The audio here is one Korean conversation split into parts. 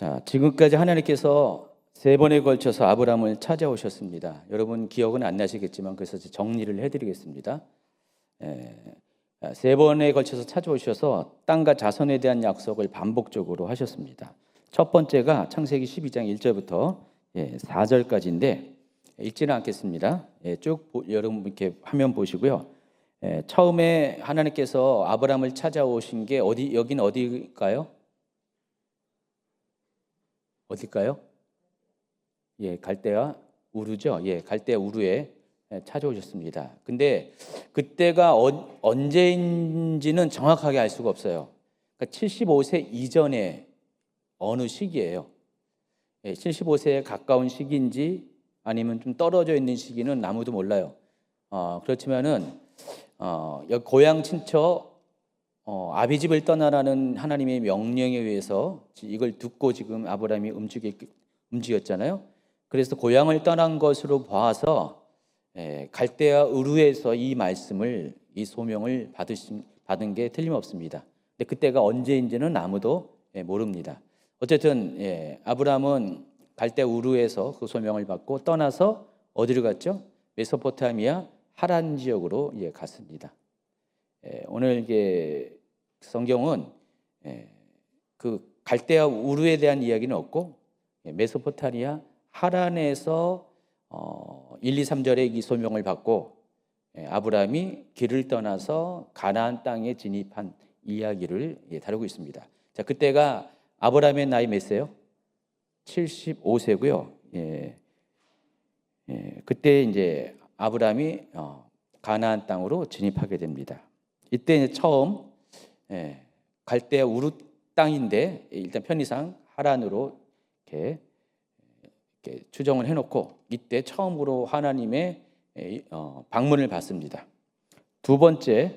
자, 지금까지 하나님께서 세 번에 걸쳐서 아브라함을 찾아오셨습니다. 여러분 기억은 안 나시겠지만 그래서 정리를 해드리겠습니다. 세 번에 걸쳐서 찾아오셔서 땅과 자손에 대한 약속을 반복적으로 하셨습니다. 첫 번째가 창세기 12장 1절부터 4절까지인데 읽지는 않겠습니다. 쭉 여러분 이렇게 화면 보시고요. 처음에 하나님께서 아브라함을 찾아오신 게 여기는 어디일까요? 어딜까요? 갈대아 우르죠. 갈대아 우르에 찾아오셨습니다. 근데 그때가 언제인지는 정확하게 알 수가 없어요. 그러니까 75세 이전에 어느 시기예요. 75세에 가까운 시기인지 아니면 좀 떨어져 있는 시기는 아무도 몰라요. 그렇지만은 여기 고향 친척 아비집을 떠나라는 하나님의 명령에 의해서 이걸 듣고 지금 아브라함이 움직였잖아요. 그래서 고향을 떠난 것으로 봐서 갈대아 우르에서 이 말씀을, 이 소명을 받은 게 틀림없습니다. 근데 그때가 언제인지는 아무도 모릅니다. 어쨌든 아브라함은 갈대아 우르에서 그 소명을 받고 떠나서 어디로 갔죠? 메소포타미아 하란 지역으로 갔습니다. 오늘 성경은 그 갈대아 우르에 대한 이야기는 없고 메소포타미아 하란에서 1, 2, 3절에 이 소명을 받고 아브라함이 길을 떠나서 가나안 땅에 진입한 이야기를 다루고 있습니다. 자, 그때가 아브라함의 나이 몇세요? 75세고요. 그때 이제 아브라함이 가나안 땅으로 진입하게 됩니다. 이때 처음 갈대아 우르 땅인데 일단 편의상 하란으로 이렇게 추정을 해놓고 이때 처음으로 하나님의 방문을 받습니다. 두 번째가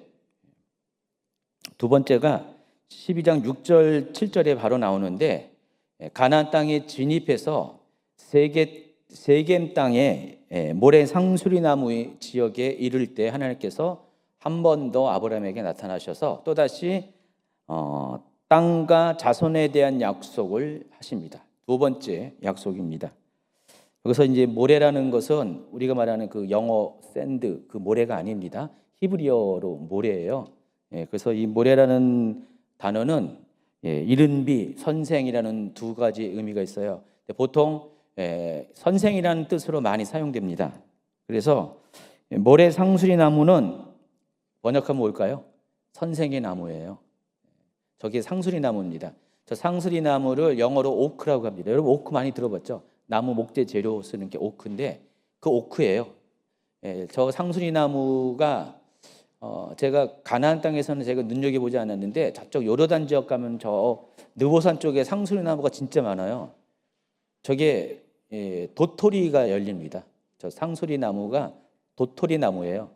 12장 6절 7절에 바로 나오는데 가나안 땅에 진입해서 세겜 땅에 모래 상수리나무 지역에 이를 때 하나님께서 한 번 더 아브라함에게 나타나셔서 또다시 땅과 자손에 대한 약속을 하십니다. 두 번째 약속입니다. 여기서 이제 모래라는 것은 우리가 말하는 그 영어 샌드, 그 모래가 아닙니다. 히브리어로 모래예요. 그래서 이 모래라는 단어는 이른비, 선생이라는 두 가지 의미가 있어요. 보통 선생이라는 뜻으로 많이 사용됩니다. 그래서 모래 상수리 나무는 번역하면 뭘까요? 선생의 나무예요. 저게 상수리 나무입니다. 저 상수리 나무를 영어로 오크라고 합니다. 여러분 오크 많이 들어봤죠? 나무 목재 재료 쓰는 게 오크인데 그 오크예요. 저 상수리 나무가 제가 가나안 땅에서는 제가 눈여겨보지 않았는데 저쪽 요르단 지역 가면 저 느보산 쪽에 상수리 나무가 진짜 많아요. 저게 도토리가 열립니다. 저 상수리 나무가 도토리 나무예요.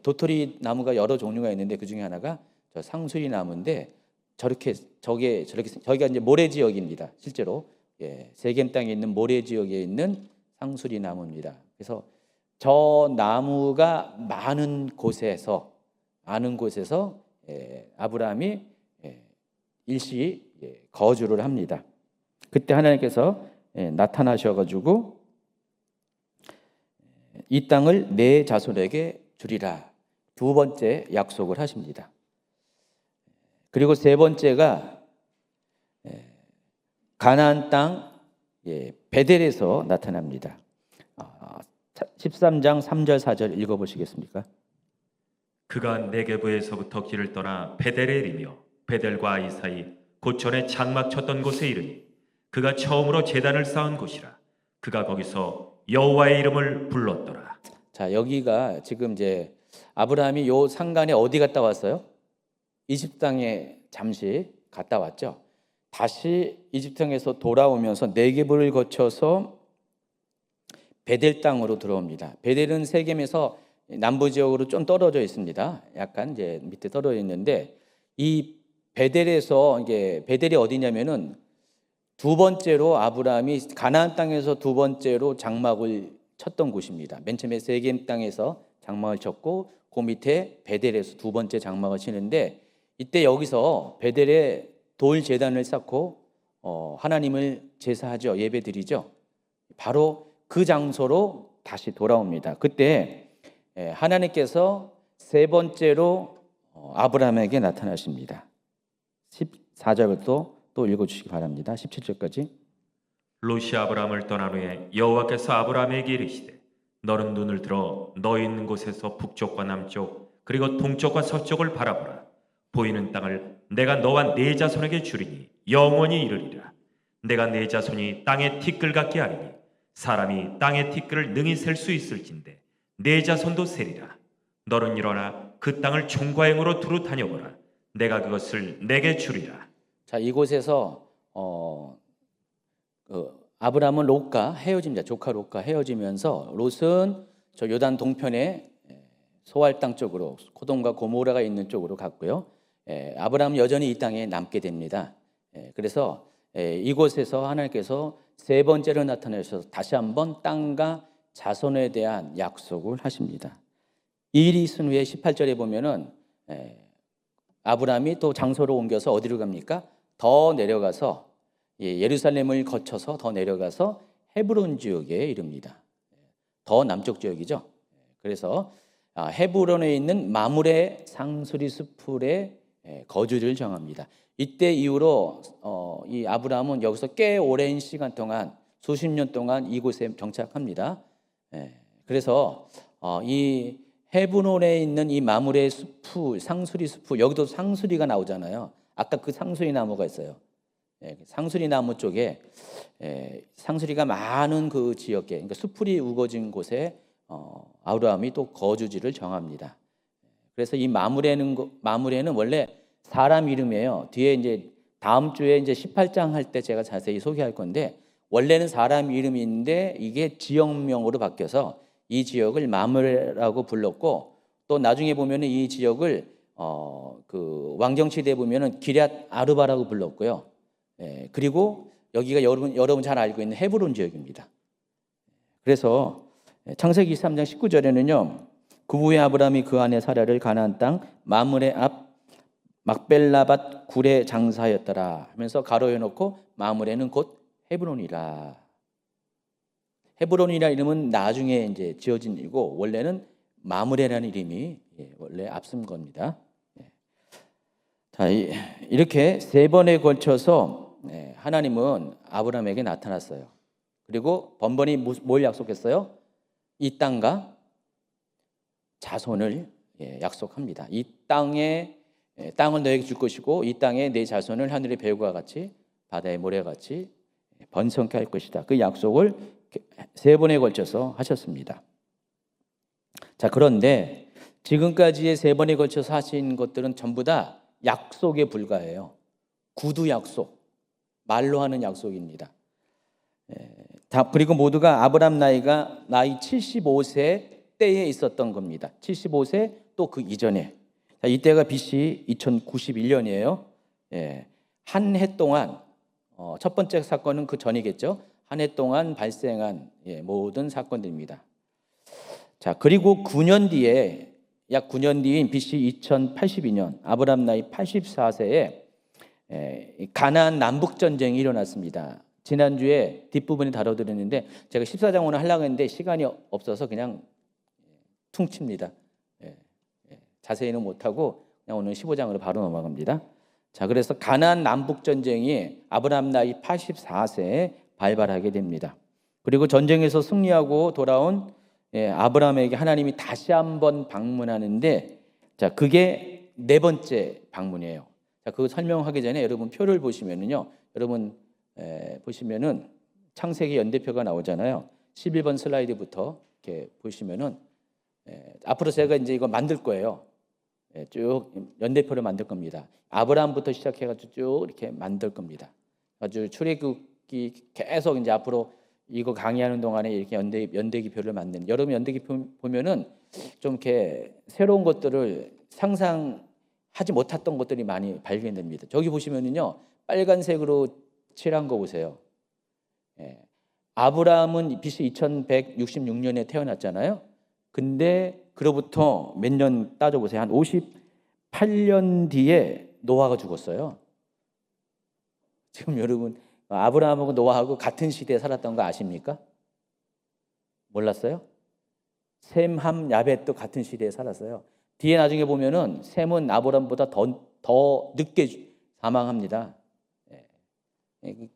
도토리 나무가 여러 종류가 있는데 그 중에 하나가 저 상수리 나무인데 저기가 이제 모래 지역입니다. 실제로 세겜 땅에 있는 모래 지역에 있는 상수리 나무입니다. 그래서 저 나무가 많은 곳에서 아브라함이 일시 거주를 합니다. 그때 하나님께서 나타나셔가지고 이 땅을 내 자손에게 주리라 두 번째 약속을 하십니다. 그리고 세 번째가 가나안 땅 베델에서 나타납니다. 13장 3절 4절 읽어보시겠습니까? 그가 네게브에서부터 길을 떠나 베델에 이르며 베델과 아이 사이 고촌에 장막 쳤던 곳에 이르니 그가 처음으로 제단을 쌓은 곳이라. 그가 거기서 여호와의 이름을 불렀더라. 자, 여기가 지금 이제 아브라함이 요 산간에 어디 갔다 왔어요? 이집트 땅에 잠시 갔다 왔죠. 다시 이집트 땅에서 돌아오면서 네게브를 거쳐서 베델 땅으로 들어옵니다. 베델은 세겜에서 남부 지역으로 좀 떨어져 있습니다. 약간 이제 밑에 떨어져 있는데 이 베델에서 이게 베델이 어디냐면은 두 번째로 아브라함이 가나안 땅에서 두 번째로 장막을 쳤던 곳입니다. 맨 처음에 세겜 땅에서 장막을 쳤고 그 밑에 베델에서 두 번째 장막을 치는데 이때 여기서 베델에 돌 제단을 쌓고 하나님을 제사하죠. 예배드리죠. 바로 그 장소로 다시 돌아옵니다. 그때 하나님께서 세 번째로 아브라함에게 나타나십니다. 14절부터 또 읽어주시기 바랍니다. 17절까지. 롯이 아브라함을 떠난 후에 여호와께서 아브라함에게 이르시되 너는 눈을 들어 너 있는 곳에서 북쪽과 남쪽 그리고 동쪽과 서쪽을 바라보라. 보이는 땅을 내가 너와 네 자손에게 주리니 영원히 이르리라. 내가 네 자손이 땅의 티끌 같게 하리니 사람이 땅의 티끌을 능히 셀 수 있을진데 네 자손도 세리라. 너는 일어나 그 땅을 종과행으로 두루 다녀보라. 내가 그것을 내게 주리라. 자, 이곳에서 아브라함은 롯과 헤어집니다. 조카 롯과 헤어지면서 롯은 저 요단 동편의 소알 땅 쪽으로 소돔과 고모라가 있는 쪽으로 갔고요. 아브라함은 여전히 이 땅에 남게 됩니다. 그래서 이곳에서 하나님께서 세 번째로 나타나셔서 다시 한번 땅과 자손에 대한 약속을 하십니다. 이 일이 있은 후에 18절에 보면은 아브라함이 또 장소를 옮겨서 어디로 갑니까? 더 내려가서 예루살렘을 거쳐서 더 내려가서 헤브론 지역에 이릅니다. 더 남쪽 지역이죠. 그래서 헤브론에 있는 마므레 상수리 숲풀에 거주를 정합니다. 이때 이후로 이 아브라함은 여기서 꽤 오랜 시간 동안 수십 년 동안 이곳에 정착합니다. 그래서 이 헤브론에 있는 이 마므레 숲풀, 상수리 숲풀, 여기도 상수리가 나오잖아요. 아까 그 상수리 나무가 있어요. 상수리 나무 쪽에 상수리가 많은 그 지역에, 그러니까 숲풀이 우거진 곳에 아브라함이 또 거주지를 정합니다. 그래서 이 마므레는 원래 사람 이름이에요. 뒤에 이제 다음 주에 이제 18장 할 때 제가 자세히 소개할 건데, 원래는 사람 이름인데 이게 지역명으로 바뀌어서 이 지역을 마므레라고 불렀고, 또 나중에 보면은 이 지역을 그 왕정시대에 보면은 기럇 아르바라고 불렀고요. 그리고 여기가 여러분 잘 알고 있는 헤브론 지역입니다. 그래서 창세기 23장 19절에는요. 그 후에 아브라함이 그 안에 사라를 가나안 땅 마므레 앞 막벨라밧 굴에 장사하였더라 하면서 가로해 놓고 마므레는 곧 헤브론이라. 헤브론이라는 이름은 나중에 이제 지어진 일이고 원래는 마므레라는 이름이 원래 앞선 겁니다. 자, 이렇게 세 번에 걸쳐서 하나님은 아브라함에게 나타났어요. 그리고 번번이 뭘 약속했어요? 이 땅과 자손을 약속합니다. 이 땅을 너에게 줄 것이고 이 땅에 내 자손을 하늘의 별과 같이 바다의 모래같이 번성케 할 것이다. 그 약속을 세 번에 걸쳐서 하셨습니다. 자, 그런데 지금까지의 세 번에 걸쳐서 하신 것들은 전부 다 약속에 불과해요. 구두 약속, 말로 하는 약속입니다. 그리고 모두가 아브라함 나이 75세 때에 있었던 겁니다. 75세 또 그 이전에. 이때가 BC 2091년이에요. 한 해 동안 첫 번째 사건은 그 전이겠죠. 한 해 동안 발생한 모든 사건들입니다. 자, 그리고 9년 뒤에 약 9년 뒤인 BC 2082년 아브라함 나이 84세에 가나안 남북 전쟁이 일어났습니다. 지난주에 뒷부분에 다뤄드렸는데 제가 14장 오늘 하려고 했는데 시간이 없어서 그냥 퉁칩니다. 자세히는 못하고 그냥 오늘 15장으로 바로 넘어갑니다. 자, 그래서 가나안 남북 전쟁이 아브라함 나이 84세에 발발하게 됩니다. 그리고 전쟁에서 승리하고 돌아온 아브라함에게 하나님이 다시 한번 방문하는데, 자, 그게 네 번째 방문이에요. 자, 그거 설명하기 전에 여러분 표를 보시면은요, 여러분 보시면은 창세기 연대표가 나오잖아요. 11번 슬라이드부터 이렇게 보시면은 앞으로 제가 이제 이거 만들 거예요. 쭉 연대표를 만들 겁니다. 아브라함부터 시작해가지고 쭉 이렇게 만들 겁니다. 아주 출애굽기 계속 이제 앞으로 이거 강의하는 동안에 이렇게 연대기표를 만드는. 여러분 연대기표 보면은 좀 이렇게 새로운 것들을 상상하지 못했던 것들이 많이 발견됩니다. 저기 보시면은요, 빨간색으로 칠한 거 보세요. 아브라함은 BC 2166년에 태어났잖아요. 근데 그로부터 몇 년 따져보세요. 한 58년 뒤에 노아가 죽었어요. 지금 여러분 아브라함하고 노아하고 같은 시대에 살았던 거 아십니까? 몰랐어요? 셈, 함, 야벳도 같은 시대에 살았어요. 뒤에 나중에 보면은 셈은 아브라함보다 더 늦게 사망합니다.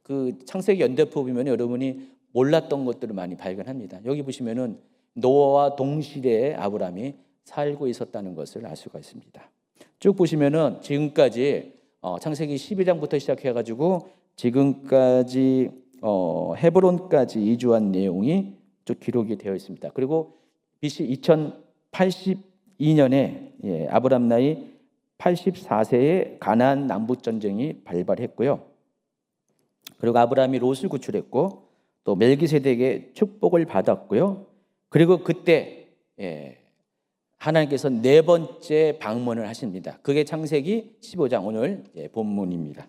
그 창세기 연대표 보면 여러분이 몰랐던 것들을 많이 발견합니다. 여기 보시면은 노아와 동시대에 아브라함이 살고 있었다는 것을 알 수가 있습니다. 쭉 보시면은 지금까지 창세기 12장부터 시작해가지고 지금까지 헤브론까지 이주한 내용이 쭉 기록이 되어 있습니다. 그리고 BC 2082년에 아브라함 나이 84세에 가나안 남북 전쟁이 발발했고요. 그리고 아브라함이 롯을 구출했고 또 멜기세덱의 축복을 받았고요. 그리고 그때 하나님께서 네 번째 방문을 하십니다. 그게 창세기 15장 오늘 본문입니다.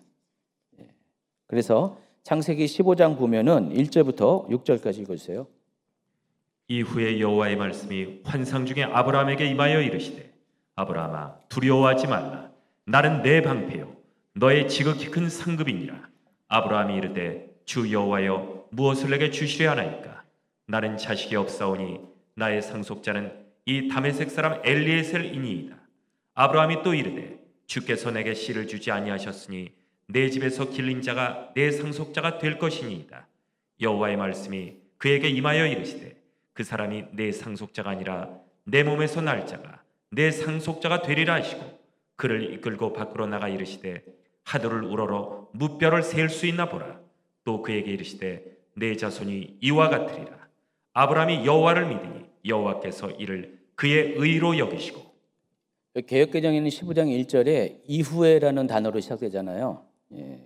그래서 창세기 15장 보면은 1절부터 6절까지 읽어주세요. 이후에 여호와의 말씀이 환상 중에 아브라함에게 임하여 이르시되 아브라함아 두려워하지 말라. 나는 내 방패요 너의 지극히 큰 상급이니라. 아브라함이 이르되 주 여호와여 무엇을 내게 주시려 하나이까? 나는 자식이 없사오니 나의 상속자는 이 다메섹 사람 엘리에셀이니이다. 아브라함이 또 이르되 주께서 내게 씨를 주지 아니하셨으니 내 집에서 길린 자가 내 상속자가 될 것이니이다. 여호와의 말씀이 그에게 임하여 이르시되 그 사람이 내 상속자가 아니라 내 몸에서 날 자가 내 상속자가 되리라 하시고 그를 이끌고 밖으로 나가 이르시되 하도를 우러러 무뼈를 셀 수 있나 보라. 또 그에게 이르시되 내 자손이 이와 같으리라. 아브라함이 여호와를 믿으니 여호와께서 이를 그의 의로 여기시고. 개역개정에는 15장 1절에 이후에라는 단어로 시작되잖아요.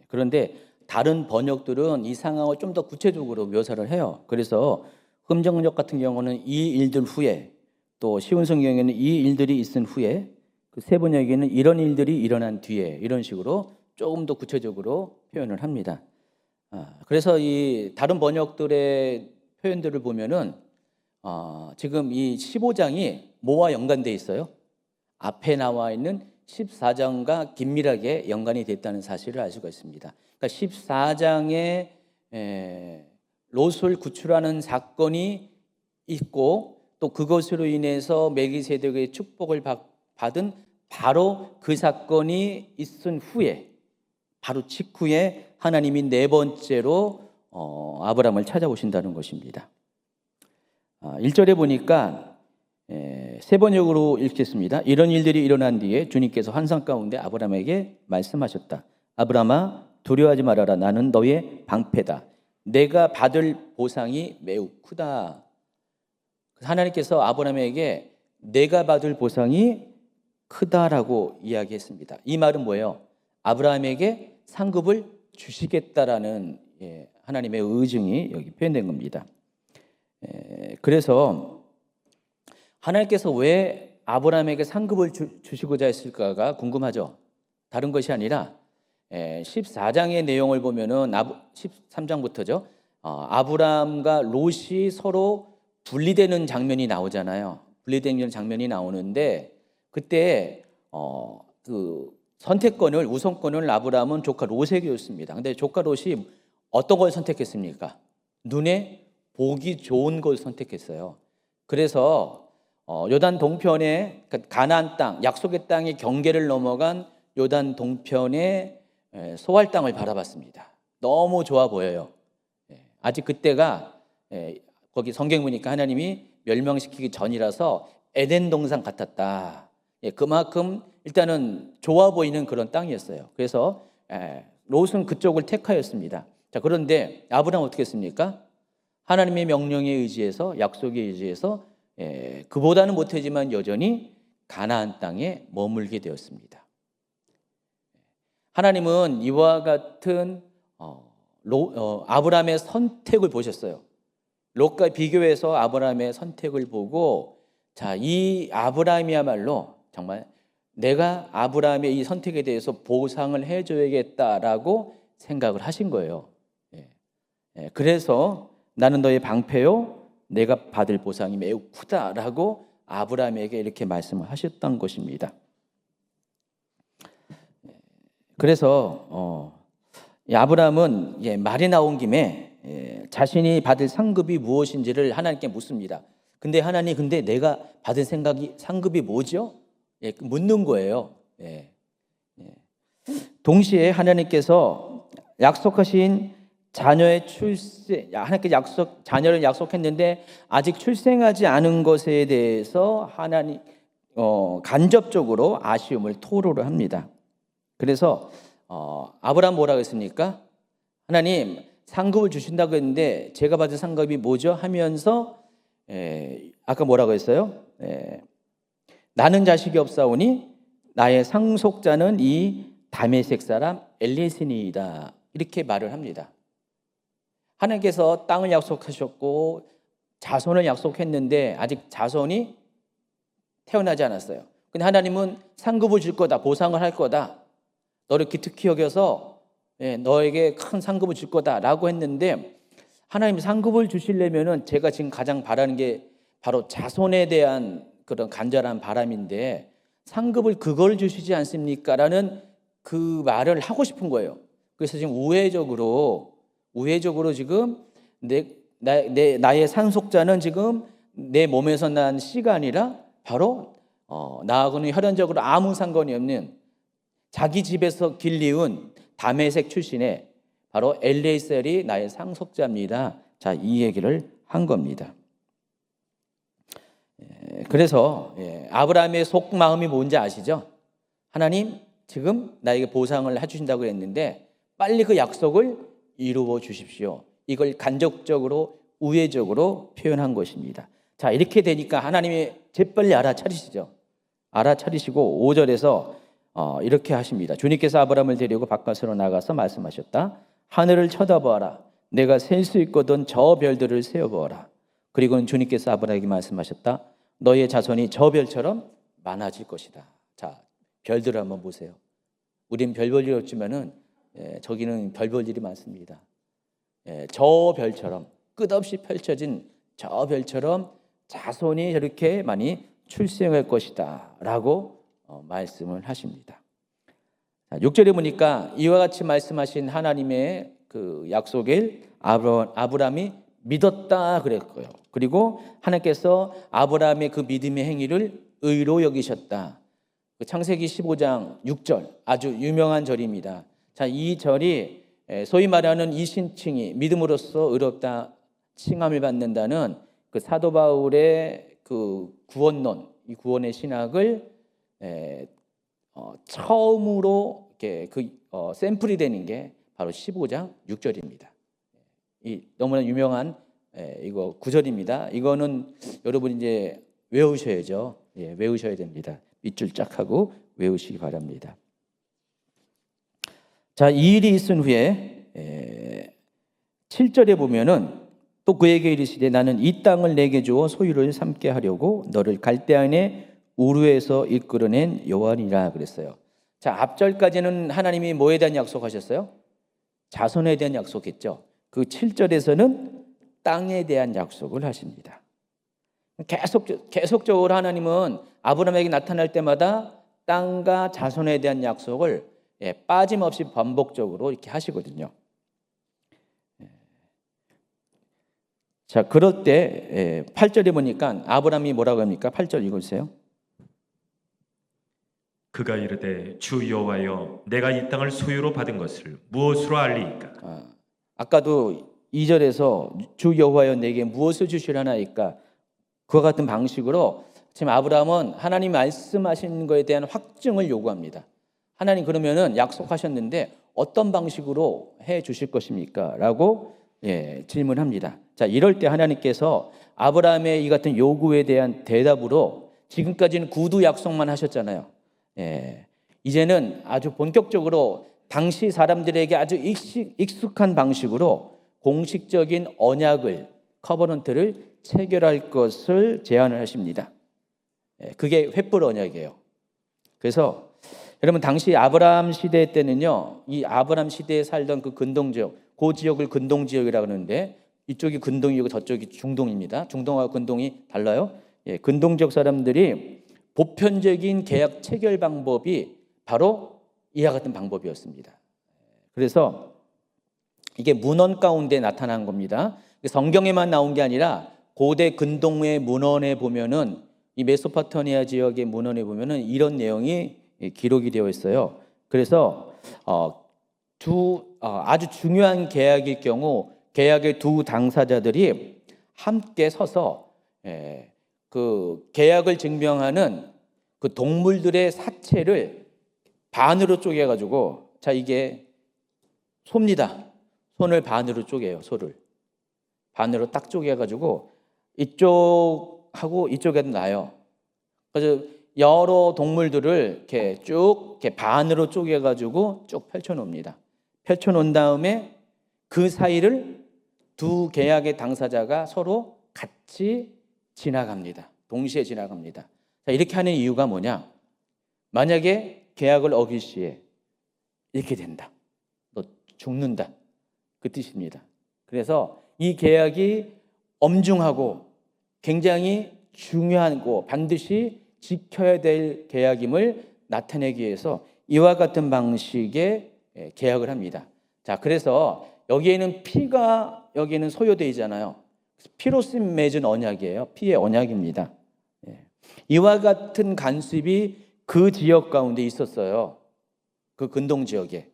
그런데 다른 번역들은 이 상황을 좀 더 구체적으로 묘사를 해요. 그래서 흠정역 같은 경우는 이 일들 후에, 또 쉬운 성경에는 이 일들이 있은 후에, 그 세 번역에는 이런 일들이 일어난 뒤에, 이런 식으로 조금 더 구체적으로 표현을 합니다. 그래서 이 다른 번역들의 표현들을 보면은 지금 이 15장이 뭐와 연관되어 있어요? 앞에 나와 있는 14장과 긴밀하게 연관이 됐다는 사실을 알 수가 있습니다. 그러니까 14장에 롯을 구출하는 사건이 있고 또 그것으로 인해서 멜기세덱의 축복을 받은 바로 그 사건이 있은 후에, 바로 직후에 하나님이 네 번째로 아브라함을 찾아오신다는 것입니다. 1절에 보니까 세 번역으로 읽겠습니다. 이런 일들이 일어난 뒤에 주님께서 환상 가운데 아브라함에게 말씀하셨다. 아브라함아 두려워하지 말아라. 나는 너의 방패다. 내가 받을 보상이 매우 크다. 하나님께서 아브라함에게 내가 받을 보상이 크다라고 이야기했습니다. 이 말은 뭐예요? 아브라함에게 상급을 주시겠다라는 하나님의 의증이 여기 표현된 겁니다. 그래서 하나님께서 왜 아브라함에게 상급을 주시고자 했을까가 궁금하죠. 다른 것이 아니라 14장의 내용을 보면은 13장부터죠. 아브라함과 롯이 서로 분리되는 장면이 나오잖아요. 분리되는 장면이 나오는데 그때 그 선택권을, 우선권을 아브라함은 조카 롯에게 줬습니다. 근데 조카 롯이 어떤 걸 선택했습니까? 눈에 보기 좋은 걸 선택했어요. 그래서 요단 동편에, 가나안 땅, 약속의 땅의 경계를 넘어간 요단 동편의 소알 땅을 바라봤습니다. 너무 좋아 보여요. 아직 그때가 거기 성경 보니까 하나님이 멸망시키기 전이라서 에덴 동산 같았다. 그만큼 일단은 좋아 보이는 그런 땅이었어요. 그래서 롯은 그쪽을 택하였습니다. 자, 그런데 아브라함은 어떻게 했습니까? 하나님의 명령에 의지해서, 약속에 의지해서 그보다는 못하지만 여전히 가나안 땅에 머물게 되었습니다. 하나님은 이와 같은 아브라함의 선택을 보셨어요. 롯과 비교해서 아브라함의 선택을 보고, 자, 이 아브라함이야말로 정말 내가 아브라함의 이 선택에 대해서 보상을 해줘야겠다라고 생각을 하신 거예요. 그래서 나는 너의 방패요, 내가 받을 보상이 매우 크다라고 아브라함에게 이렇게 말씀을 하셨던 것입니다. 그래서 이 아브라함은 말이 나온 김에 자신이 받을 상급이 무엇인지를 하나님께 묻습니다. 근데 하나님, 근데 내가 받을 상급이 뭐죠? 묻는 거예요. 동시에 하나님께서 약속하신 자녀의 하나님께 자녀를 약속했는데 아직 출생하지 않은 것에 대해서 하나님 간접적으로 아쉬움을 토로를 합니다. 그래서 아브라함 뭐라고 했습니까? 하나님 상급을 주신다고 했는데 제가 받은 상급이 뭐죠? 하면서 아까 뭐라고 했어요? 나는 자식이 없사오니 나의 상속자는 이 다메섹 사람 엘리에셀이다. 이렇게 말을 합니다. 하나님께서 땅을 약속하셨고 자손을 약속했는데 아직 자손이 태어나지 않았어요. 근데 하나님은 상급을 줄 거다, 보상을 할 거다, 너를 기특히 여겨서 너에게 큰 상급을 줄 거다라고 했는데, 하나님 상급을 주시려면은 제가 지금 가장 바라는 게 바로 자손에 대한 그런 간절한 바람인데 상급을 그걸 주시지 않습니까? 라는 그 말을 하고 싶은 거예요. 그래서 지금 우회적으로 지금 나의 상속자는 지금 내 몸에서 난 씨가 아니라 바로 나하고는 혈연적으로 아무 상관이 없는 자기 집에서 길리운 다메섹 출신의 바로 엘리에셀이 나의 상속자입니다. 자, 이 얘기를 한 겁니다. 그래서 아브라함의 속마음이 뭔지 아시죠? 하나님 지금 나에게 보상을 해주신다고 했는데 빨리 그 약속을 이루어 주십시오. 이걸 간접적으로 우회적으로 표현한 것입니다. 자, 이렇게 되니까 하나님이 재빨리 알아차리시죠. 알아차리시고 5절에서 이렇게 하십니다. 주님께서 아브라함을 데리고 바깥으로 나가서 말씀하셨다. 하늘을 쳐다보아라. 내가 셀 수 있거든 저 별들을 세어보아라. 그리고는 주님께서 아브라함에게 말씀하셨다. 너의 자손이 저 별처럼 많아질 것이다. 자, 별들을 한번 보세요. 우린 별 볼 일 없지만은 저기는 별 볼 일이 많습니다. 저 별처럼 끝없이 펼쳐진 저 별처럼 자손이 저렇게 많이 출생할 것이다 라고 말씀을 하십니다. 6절에 보니까 이와 같이 말씀하신 하나님의 그 약속을 아브라함이 믿었다 그랬고요. 그리고 하나님께서 아브라함의 그 믿음의 행위를 의로 여기셨다. 창세기 15장 6절 아주 유명한 절입니다. 자, 이 절이 소위 말하는 이신칭이 믿음으로써 의롭다 칭함을 받는다는 그 사도 바울의 그 구원론, 이 구원의 신학을 처음으로 이렇게 샘플이 되는 게 바로 15장 6절입니다. 이 너무나 유명한 이거 구절입니다. 이거는 여러분 이제 외우셔야죠. 외우셔야 됩니다. 밑줄 쫙 하고 외우시기 바랍니다. 자, 이 일이 있은 후에 7절에 보면은 또 그에게 이르시되 나는 이 땅을 내게 주어 소유를 삼게 하려고 너를 갈대아인의 우르에서 이끌어낸 여호와니라 그랬어요. 자, 앞절까지는 하나님이 뭐에 대한 약속하셨어요? 자손에 대한 약속했죠. 그 7절에서는 땅에 대한 약속을 하십니다. 계속적으로 하나님은 아브라함에게 나타날 때마다 땅과 자손에 대한 약속을 빠짐없이 반복적으로 이렇게 하시거든요. 자, 그럴 때 8절에 보니까 아브라함이 뭐라고 합니까? 8절 읽어주세요. 그가 이르되 주 여호와여 내가 이 땅을 소유로 받은 것을 무엇으로 알리이까? 아까도 2절에서 주 여호와여 내게 무엇을 주시려나이까? 그와 같은 방식으로 지금 아브라함은 하나님 말씀하신 것에 대한 확증을 요구합니다. 하나님 그러면은 약속하셨는데 어떤 방식으로 해 주실 것입니까? 라고 질문합니다. 자, 이럴 때 하나님께서 아브라함의 이 같은 요구에 대한 대답으로 지금까지는 구두 약속만 하셨잖아요. 이제는 아주 본격적으로 당시 사람들에게 아주 익숙한 방식으로 공식적인 언약을, 커버넌트를 체결할 것을 제안을 하십니다. 그게 횃불 언약이에요. 그래서 여러분 당시 아브라함 시대 때는요, 이 아브라함 시대에 살던 그 근동지역, 그 지역을 근동지역이라고 하는데 이쪽이 근동이고 저쪽이 중동입니다. 중동하고 근동이 달라요. 근동지역 사람들이 보편적인 계약 체결 방법이 바로 이와 같은 방법이었습니다. 그래서 이게 문헌 가운데 나타난 겁니다. 성경에만 나온 게 아니라 고대 근동의 문헌에 보면은 이 메소포타미아 지역의 문헌에 보면은 이런 내용이 기록이 되어 있어요. 그래서 아주 중요한 계약일 경우 계약의 두 당사자들이 함께 서서 그 계약을 증명하는 그 동물들의 사체를 반으로 쪼개가지고, 자, 이게 소입니다. 손을 반으로 쪼개요. 소를 반으로 딱 쪼개가지고 이쪽하고 이쪽에도 놔요. 그래서 여러 동물들을 이렇게 쭉 이렇게 반으로 쪼개가지고 쭉 펼쳐놓습니다. 펼쳐놓은 다음에 그 사이를 두 계약의 당사자가 서로 같이 지나갑니다. 동시에 지나갑니다. 자, 이렇게 하는 이유가 뭐냐? 만약에 계약을 어길 시에 이렇게 된다. 너 죽는다. 그 뜻입니다. 그래서 이 계약이 엄중하고 굉장히 중요하고 반드시 지켜야 될 계약임을 나타내기 위해서 이와 같은 방식의 계약을 합니다. 자, 그래서 여기에는 피가 여기에는 소요되어 있잖아요. 피로써 맺은 언약이에요. 피의 언약입니다. 이와 같은 간섭이 그 지역 가운데 있었어요. 그 근동 지역에.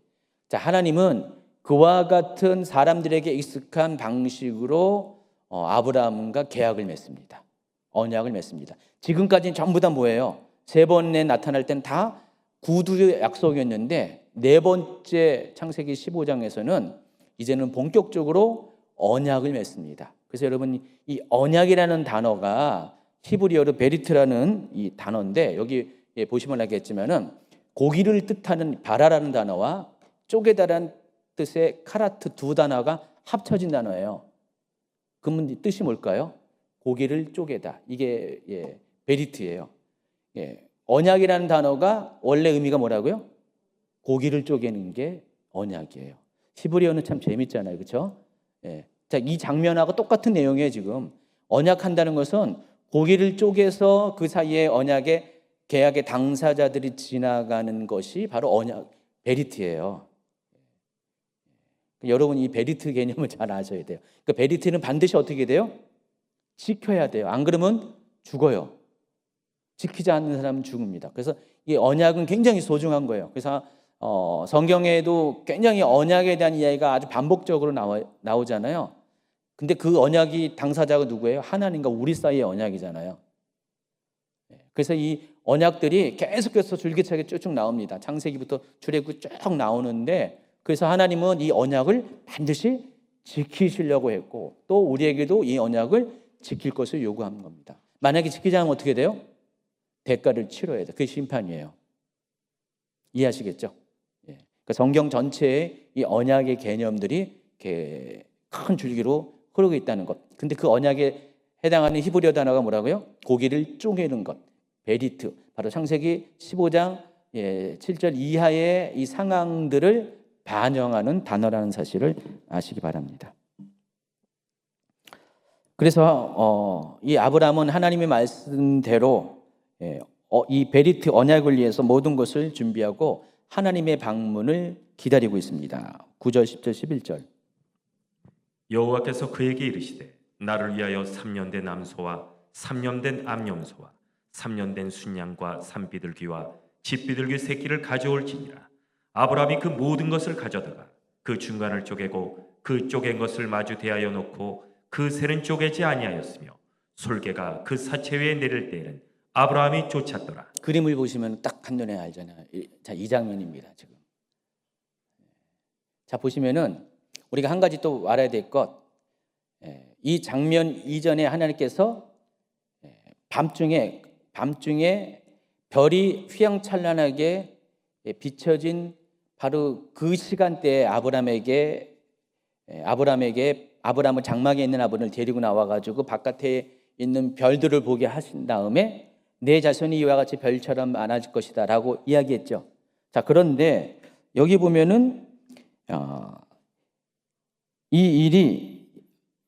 자, 하나님은 그와 같은 사람들에게 익숙한 방식으로 아브라함과 계약을 맺습니다. 언약을 맺습니다. 지금까지는 전부 다 뭐예요? 세 번에 나타날 땐 다 구두의 약속이었는데 네 번째 창세기 15장에서는 이제는 본격적으로 언약을 맺습니다. 그래서 여러분, 이 언약이라는 단어가 히브리어로 베리트라는 이 단어인데, 여기 보시면 알겠지만은 고기를 뜻하는 바라라는 단어와 쪼개다라는 뜻의 카라트 두 단어가 합쳐진 단어예요. 그러면 뜻이 뭘까요? 고기를 쪼개다. 이게 베리트예요. 언약이라는 단어가 원래 의미가 뭐라고요? 고기를 쪼개는 게 언약이에요. 히브리어는 참 재밌잖아요, 그렇죠? 자, 이 장면하고 똑같은 내용이에요. 지금 언약한다는 것은 고기를 쪼개서 그 사이에 언약의 계약의 당사자들이 지나가는 것이 바로 언약 베리트예요. 여러분, 이 베리트 개념을 잘 아셔야 돼요. 그러니까 베리트는 반드시 어떻게 돼요? 지켜야 돼요. 안 그러면 죽어요. 지키지 않는 사람은 죽습니다. 그래서 이 언약은 굉장히 소중한 거예요. 그래서 성경에도 굉장히 언약에 대한 이야기가 아주 반복적으로 나오잖아요. 근데 그 언약이 당사자가 누구예요? 하나님과 우리 사이의 언약이잖아요. 그래서 이 언약들이 계속해서 줄기차게 쭉쭉 나옵니다. 창세기부터 출애굽 쭉 나오는데, 그래서 하나님은 이 언약을 반드시 지키시려고 했고 또 우리에게도 이 언약을 지킬 것을 요구하는 겁니다. 만약에 지키지 않으면 어떻게 돼요? 대가를 치러야 돼요. 그게 심판이에요. 이해하시겠죠? 그러니까 성경 전체에 이 언약의 개념들이 이렇게 큰 줄기로 흐르고 있다는 것. 근데 그 언약에 해당하는 히브리어 단어가 뭐라고요? 고기를 쪼개는 것. 베리트. 바로 창세기 15장 7절 이하의 이 상황들을 반영하는 단어라는 사실을 아시기 바랍니다. 그래서 이 아브라함은 하나님의 말씀대로 이 베리트 언약을 위해서 모든 것을 준비하고 하나님의 방문을 기다리고 있습니다. 9절, 10절, 11절. 여호와께서 그에게 이르시되 나를 위하여 3년 된 암소와 3년 된 암염소와 3년 된 순양과 산비둘기와 집비둘기 새끼를 가져올지니라. 아브라함이 그 모든 것을 가져다가 그 중간을 쪼개고 그 쪼갠 것을 마주 대하여 놓고 그 셀은 쪼개지 아니하였으며 솔개가 그 사체 위에 내릴 때에는 아브라함이 쫓았더라. 그림을 보시면 딱 한눈에 알잖아요. 자, 이 장면입니다. 지금. 자, 보시면은 우리가 한 가지 또 알아야 될 것, 이 장면 이전에 하나님께서 밤중에 별이 휘황찬란하게 비춰진 바로 그 시간대에 아브라함을 장막에 있는 아버지를 데리고 나와가지고 바깥에 있는 별들을 보게 하신 다음에 내 자손이 이와 같이 별처럼 많아질 것이다 라고 이야기했죠. 자, 그런데 여기 보면은 이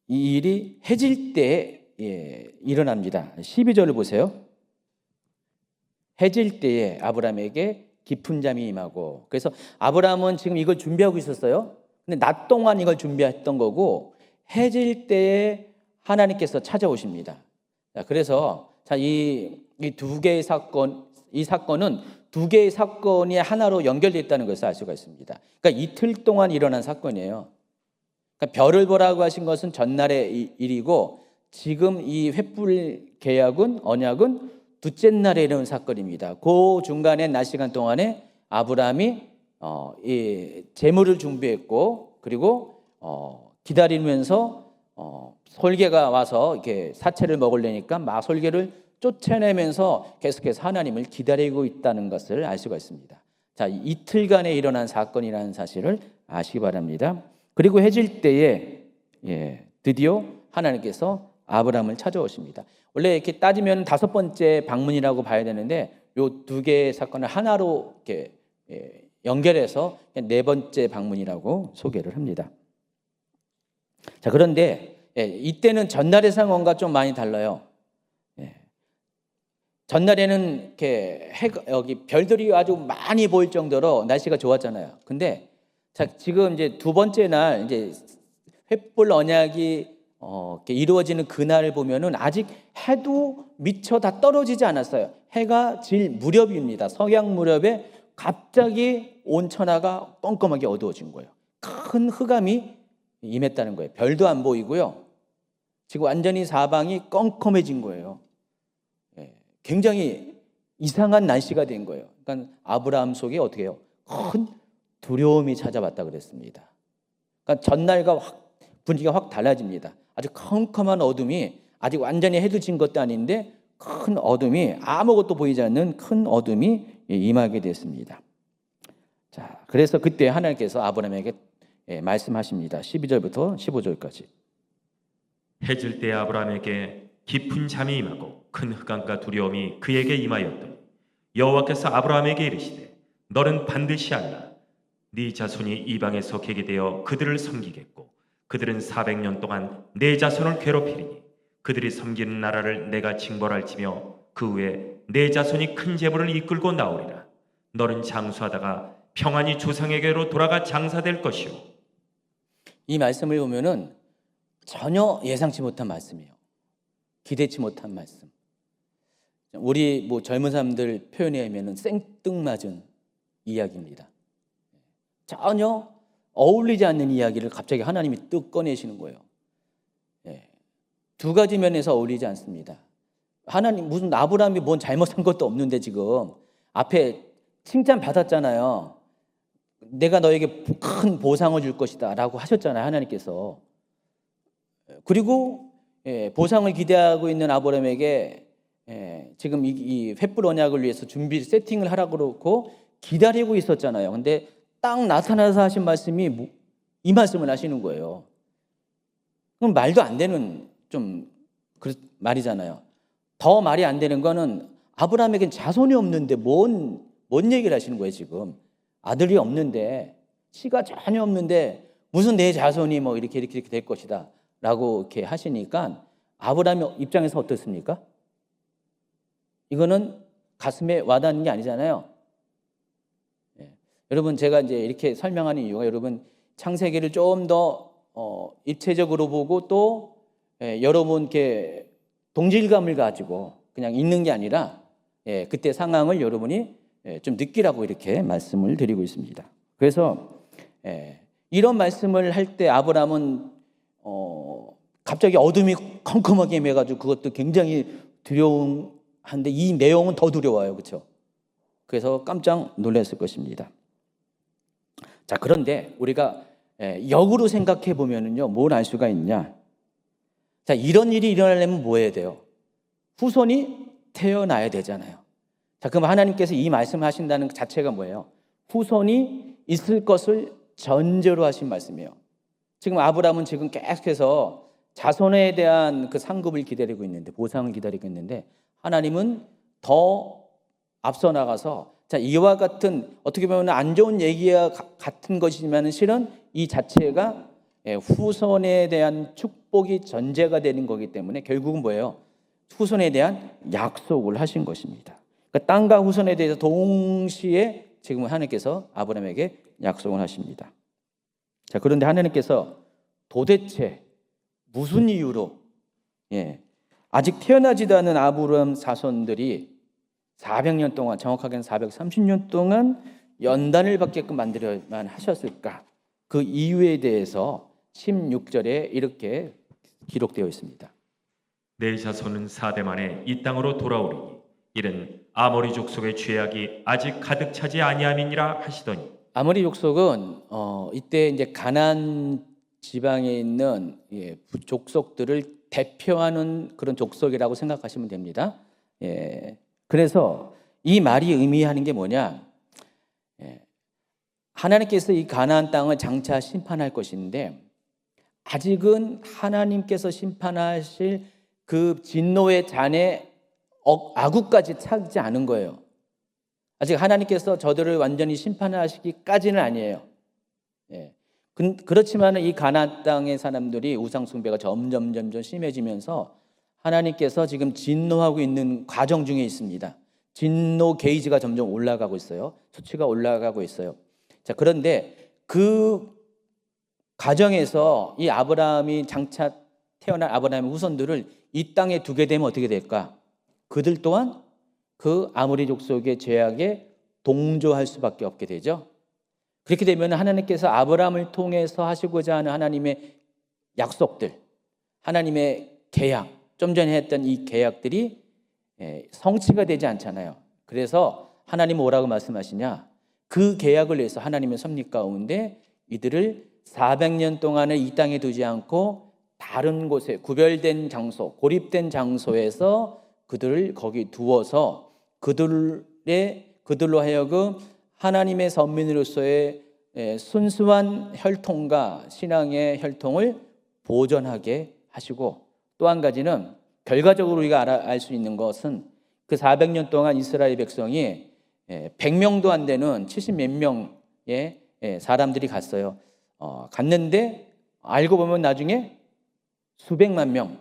일이 해질 때 일어납니다. 12절을 보세요. 해질 때에 아브라함에게 깊은 잠이 임하고, 그래서 아브라함은 지금 이걸 준비하고 있었어요. 근데 낮 동안 이걸 준비했던 거고 해질 때에 하나님께서 찾아오십니다. 자, 그래서 이 두 개의 사건, 이 사건은 두 개의 사건이 하나로 연결되어 있다는 것을 알 수가 있습니다. 그러니까 이틀 동안 일어난 사건이에요. 그러니까 별을 보라고 하신 것은 전날의 일이고 지금 이 횃불 계약은 언약은 둘째 날에 일어난 사건입니다. 그 중간에 낮 시간 동안에 아브라함이 이 제물을 준비했고 그리고 기다리면서 솔개가 와서 이렇게 사체를 먹으려니까 막 솔개를 쫓아내면서 계속해서 하나님을 기다리고 있다는 것을 알 수가 있습니다. 자, 이틀간에 일어난 사건이라는 사실을 아시기 바랍니다. 그리고 해질 때에 드디어 하나님께서 아브라함을 찾아오십니다. 원래 이렇게 따지면 다섯 번째 방문이라고 봐야 되는데 요 두 개의 사건을 하나로 이렇게 연결해서 네 번째 방문이라고 소개를 합니다. 자, 그런데 이때는 전날의 상황과 좀 많이 달라요. 전날에는 이렇게 여기 별들이 아주 많이 보일 정도로 날씨가 좋았잖아요. 근데 자, 지금 이제 두 번째 날 이제 횃불 언약이 이렇게 이루어지는 그날을 보면은 아직 해도 미처 다 떨어지지 않았어요. 해가 질 무렵입니다. 석양 무렵에 갑자기 온 천하가 껌껌하게 어두워진 거예요. 큰 흑암이 임했다는 거예요. 별도 안 보이고요. 지금 완전히 사방이 껌껌해진 거예요. 굉장히 이상한 날씨가 된 거예요. 그러니까 아브라함 속에 어떻게 해요? 큰 두려움이 찾아왔다 그랬습니다. 그러니까 전날과 분위기가 확 달라집니다. 아주 컴컴한 어둠이 아직 완전히 해도 진 것도 아닌데 큰 어둠이 아무것도 보이지 않는 큰 어둠이 임하게 됐습니다. 자, 그래서 그때 하나님께서 아브라함에게 말씀하십니다. 12절부터 15절까지. 해질 때 아브라함에게 깊은 잠이 임하고 큰 흑암과 두려움이 그에게 임하였더니 여호와께서 아브라함에게 이르시되 너는 반드시 알라. 네 자손이 이방에서 개게 되어 그들을 섬기겠고 그들은 400년 동안 내 자손을 괴롭히리니 그들이 섬기는 나라를 내가 징벌할지며 그 후에 내 자손이 큰 재물을 이끌고 나오리라. 너는 장수하다가 평안히 조상에게로 돌아가 장사될 것이요. 이 말씀을 보면은 전혀 예상치 못한 말씀이에요. 기대치 못한 말씀. 우리 젊은 사람들 표현에 의하면은 생뚱맞은 이야기입니다. 전혀 어울리지 않는 이야기를 갑자기 하나님이 뚝 꺼내시는 거예요. 두 가지 면에서 어울리지 않습니다. 하나님 무슨 아브라함이 뭔 잘못한 것도 없는데 지금 앞에 칭찬 받았잖아요. 내가 너에게 큰 보상을 줄 것이다 라고 하셨잖아요, 하나님께서. 그리고 보상을 기대하고 있는 아브라함에게 지금 이 횃불 언약을 위해서 준비 세팅을 하라고 그러고 기다리고 있었잖아요. 근데 딱 나타나서 하신 말씀이 이 말씀을 하시는 거예요. 그럼 말도 안 되는 말이잖아요. 더 말이 안 되는 거는 아브라함에겐 자손이 없는데 뭔 얘기를 하시는 거예요, 지금. 아들이 없는데, 씨가 전혀 없는데 무슨 내 자손이 뭐 이렇게 될 것이다 라고 이렇게 하시니까 아브라함 입장에서 어떻습니까? 이거는 가슴에 와닿는 게 아니잖아요. 여러분, 제가 이제 이렇게 설명하는 이유가 여러분 창세기를 좀 더 입체적으로 보고 또 여러분 이렇게 동질감을 가지고 그냥 읽는 게 아니라 그때 상황을 여러분이 좀 느끼라고 이렇게 말씀을 드리고 있습니다. 그래서 이런 말씀을 할 때 아브라함은 갑자기 어둠이 컴컴하게 임해가지고 그것도 굉장히 두려운데 이 내용은 더 두려워요, 그렇죠? 그래서 깜짝 놀랐을 것입니다. 자, 그런데 우리가 역으로 생각해 보면은요, 뭘 알 수가 있냐? 자, 이런 일이 일어나려면 뭐 해야 돼요? 후손이 태어나야 되잖아요. 자, 그럼 하나님께서 이 말씀을 하신다는 그 자체가 뭐예요? 후손이 있을 것을 전제로 하신 말씀이에요. 지금 아브라함은 지금 계속해서 자손에 대한 그 상급을 기다리고 있는데, 보상을 기다리고 있는데, 하나님은 더 앞서 나가서 자, 이와 같은 어떻게 보면 안 좋은 얘기와 같은 것이지만 실은 이 자체가 후손에 대한 축복이 전제가 되는 거기 때문에 결국은 뭐예요? 후손에 대한 약속을 하신 것입니다. 그러니까 땅과 후손에 대해서 동시에 지금 하나님께서 아브라함에게 약속을 하십니다. 자, 그런데 하나님께서 도대체 무슨 이유로 아직 태어나지도 않은 아브라함 자손들이 400년 동안, 정확하게는 430년 동안 연단을 받게끔 만들어만 하셨을까? 그 이유에 대해서 16절에 이렇게 기록되어 있습니다. 내 자손은 4대 만에 이 땅으로 돌아오리니 이는 아모리 족속의 죄악이 아직 가득 차지 아니함이니라 하시더니. 아모리 족속은 이때 이제 가나안 지방에 있는 족속들을 대표하는 그런 족속이라고 생각하시면 됩니다. 그래서 이 말이 의미하는 게 뭐냐? 하나님께서 이 가나안 땅을 장차 심판할 것인데 아직은 하나님께서 심판하실 그 진노의 잔에 아구까지 차지 않은 거예요. 아직 하나님께서 저들을 완전히 심판하시기까지는 아니에요. 그렇지만 이 가나안 땅의 사람들이 우상 숭배가 점점 심해지면서 하나님께서 지금 진노하고 있는 과정 중에 있습니다. 진노 게이지가 점점 올라가고 있어요. 수치가 올라가고 있어요. 자, 그런데 그 과정에서 이 아브라함이 장차 태어난 아브라함의 후손들을 이 땅에 두게 되면 어떻게 될까? 그들 또한 그 아모리 족속의 죄악에 동조할 수밖에 없게 되죠. 그렇게 되면 하나님께서 아브라함을 통해서 하시고자 하는 하나님의 약속들, 하나님의 계약, 좀 전에 했던 이 계약들이 성취가 되지 않잖아요. 그래서 하나님은 뭐라고 말씀하시냐? 그 계약을 위해서 하나님의 섭리 가운데 이들을 400년 동안을 이 땅에 두지 않고 다른 곳에 구별된 장소, 고립된 장소에서 그들을 거기 두어서 그들로 하여금 하나님의 선민으로서의 순수한 혈통과 신앙의 혈통을 보존하게 하시고, 또 한 가지는 결과적으로 우리가 알 수 있는 것은 그 400년 동안 이스라엘 백성이 100명도 안 되는 70몇 명의 사람들이 갔어요. 갔는데 알고 보면 나중에 수백만 명,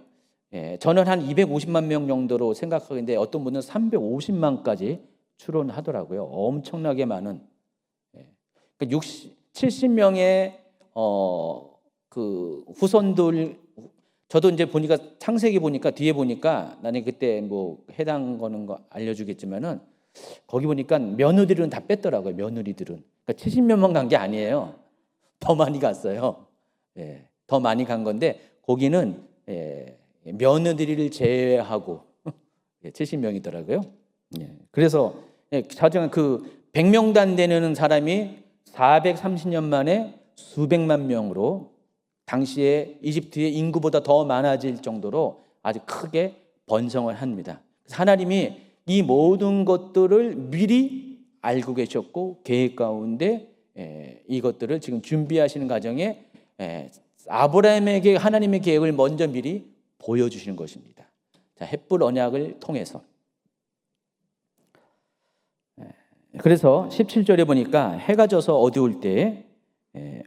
저는 한 250만 명 정도로 생각하는데 어떤 분은 350만까지 추론하더라고요. 엄청나게 많은 70명의 그 후손들. 저도 이제 보니까 창세기 보니까 뒤에 보니까 나는 그때 뭐 해당 거는 거 알려주겠지만은 거기 보니까 며느리들은 다 뺐더라고요. 며느리들은. 그러니까 70명만 간 게 아니에요. 더 많이 갔어요. 더 많이 간 건데 거기는 며느리를 제외하고 70명이더라고요. 그래서 자정 그 100명도 안 되는 사람이 430년 만에 수백만 명으로 당시에 이집트의 인구보다 더 많아질 정도로 아주 크게 번성을 합니다. 하나님이 이 모든 것들을 미리 알고 계셨고 계획 가운데 이것들을 지금 준비하시는 과정에 아브라함에게 하나님의 계획을 먼저 미리 보여주시는 것입니다. 자, 햇불 언약을 통해서. 그래서 17절에 보니까 해가 져서 어두울 때에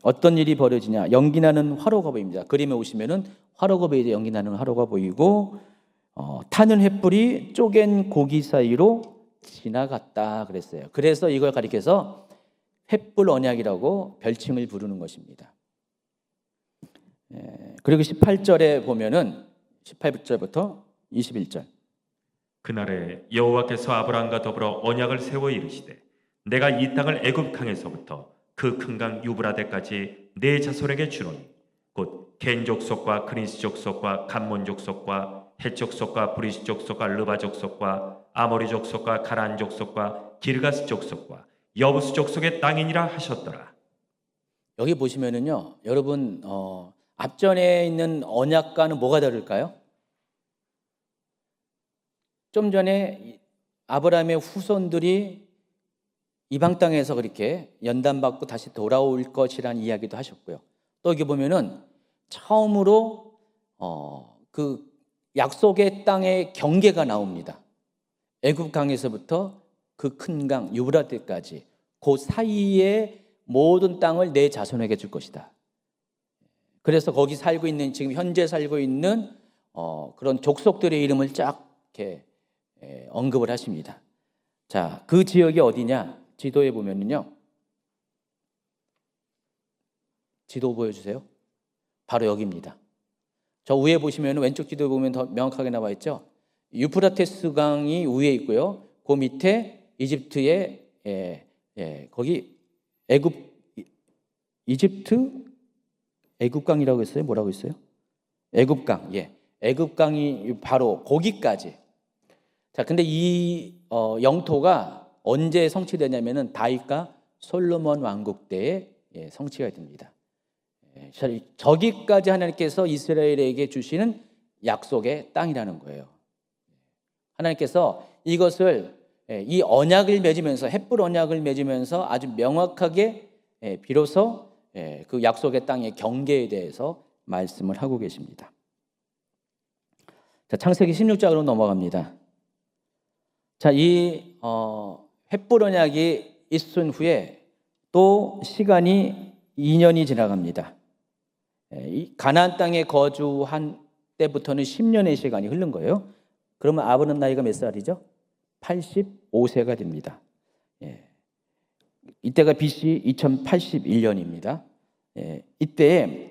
어떤 일이 벌어지냐? 연기나는 화로가 보입니다. 그림에 오시면은 화로가 보이죠. 연기나는 화로가 보이고 타는 횃불이 쪼갠 고기 사이로 지나갔다 그랬어요. 그래서 이걸 가리켜서 횃불 언약이라고 별칭을 부르는 것입니다. 그리고 18절에 보면은 18절부터 21절. 그날에 여호와께서 아브라함과 더불어 언약을 세워 이르시되 내가 이 땅을 애굽 강에서부터 그 큰 강 유브라데까지 내 자손에게 주노니 곧 겐 족속과 그니스 족속과 감몬 족속과 헷 족속과 브리스 족속과 르바 족속과 아모리 족속과 가나안 족속과 기르가스 족속과 여부스 족속의 땅이니라 하셨더라. 여기 보시면은요, 여러분 앞전에 있는 언약과는 뭐가 다를까요? 좀 전에 아브라함의 후손들이 이방 땅에서 그렇게 연단받고 다시 돌아올 것이라는 이야기도 하셨고요. 또 여기 보면은 처음으로 그 약속의 땅의 경계가 나옵니다. 애굽 강에서부터 그 큰 강 유브라데까지 그 사이에 모든 땅을 내 자손에게 줄 것이다. 그래서 거기 살고 있는 지금 현재 살고 있는 그런 족속들의 이름을 쫙 이렇게 언급을 하십니다. 자, 그 지역이 어디냐? 지도에 보면은요, 지도 보여주세요. 바로 여기입니다. 저 위에 보시면 왼쪽 지도 보면 더 명확하게 나와 있죠. 유프라테스 강이 위에 있고요. 그 밑에 이집트의 거기 애굽강이라고 했어요. 뭐라고 했어요? 애굽강. 애굽강이 바로 거기까지. 자, 근데 이 영토가 언제 성취되냐면은 다윗과 솔로몬 왕국 때에 성취가 됩니다. 저기까지 하나님께서 이스라엘에게 주시는 약속의 땅이라는 거예요. 하나님께서 이것을 이 언약을 맺으면서 햇불 언약을 맺으면서 아주 명확하게 비로소 그 약속의 땅의 경계에 대해서 말씀을 하고 계십니다. 자, 창세기 16장으로 넘어갑니다. 자, 이 햇불 언약이 있은 후에 또 시간이 2년이 지나갑니다. 이 가나안 땅에 거주한 때부터는 10년의 시간이 흐른 거예요. 그러면 아브람 나이가 몇 살이죠? 85세가 됩니다. 이때가 BC 2081년입니다. 이때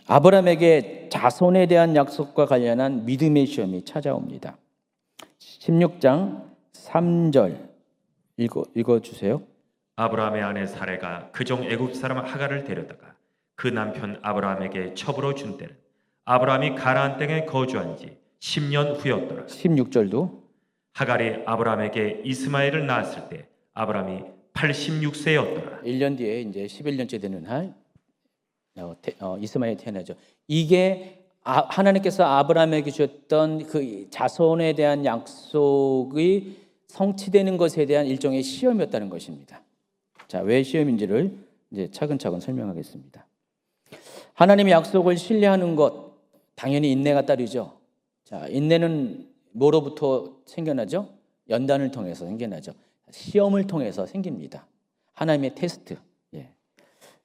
아브람에게 자손에 대한 약속과 관련한 믿음의 시험이 찾아옵니다. 16장 3절 읽어주세요. 아브라함의 아내 사레가 그종 애굽 사람 하갈을 데려다가 그 남편 아브라함에게 첩으로 준 때는 아브라함이 가나안 땅에 거주한 지 10년 후였더라. 16절도 하갈이 아브라함에게 이스마엘을 낳았을 때 아브라함이 86세였더라. 1년 뒤에 이제 11년째 되는 날 이스마엘이 태어나죠. 이게 하나님께서 아브라함에게 주셨던 그 자손에 대한 약속이 성취되는 것에 대한 일종의 시험이었다는 것입니다. 자, 왜 시험인지를 이제 차근차근 설명하겠습니다. 하나님의 약속을 신뢰하는 것, 당연히 인내가 따르죠. 자, 인내는 뭐로부터 생겨나죠? 연단을 통해서 생겨나죠. 시험을 통해서 생깁니다. 하나님의 테스트.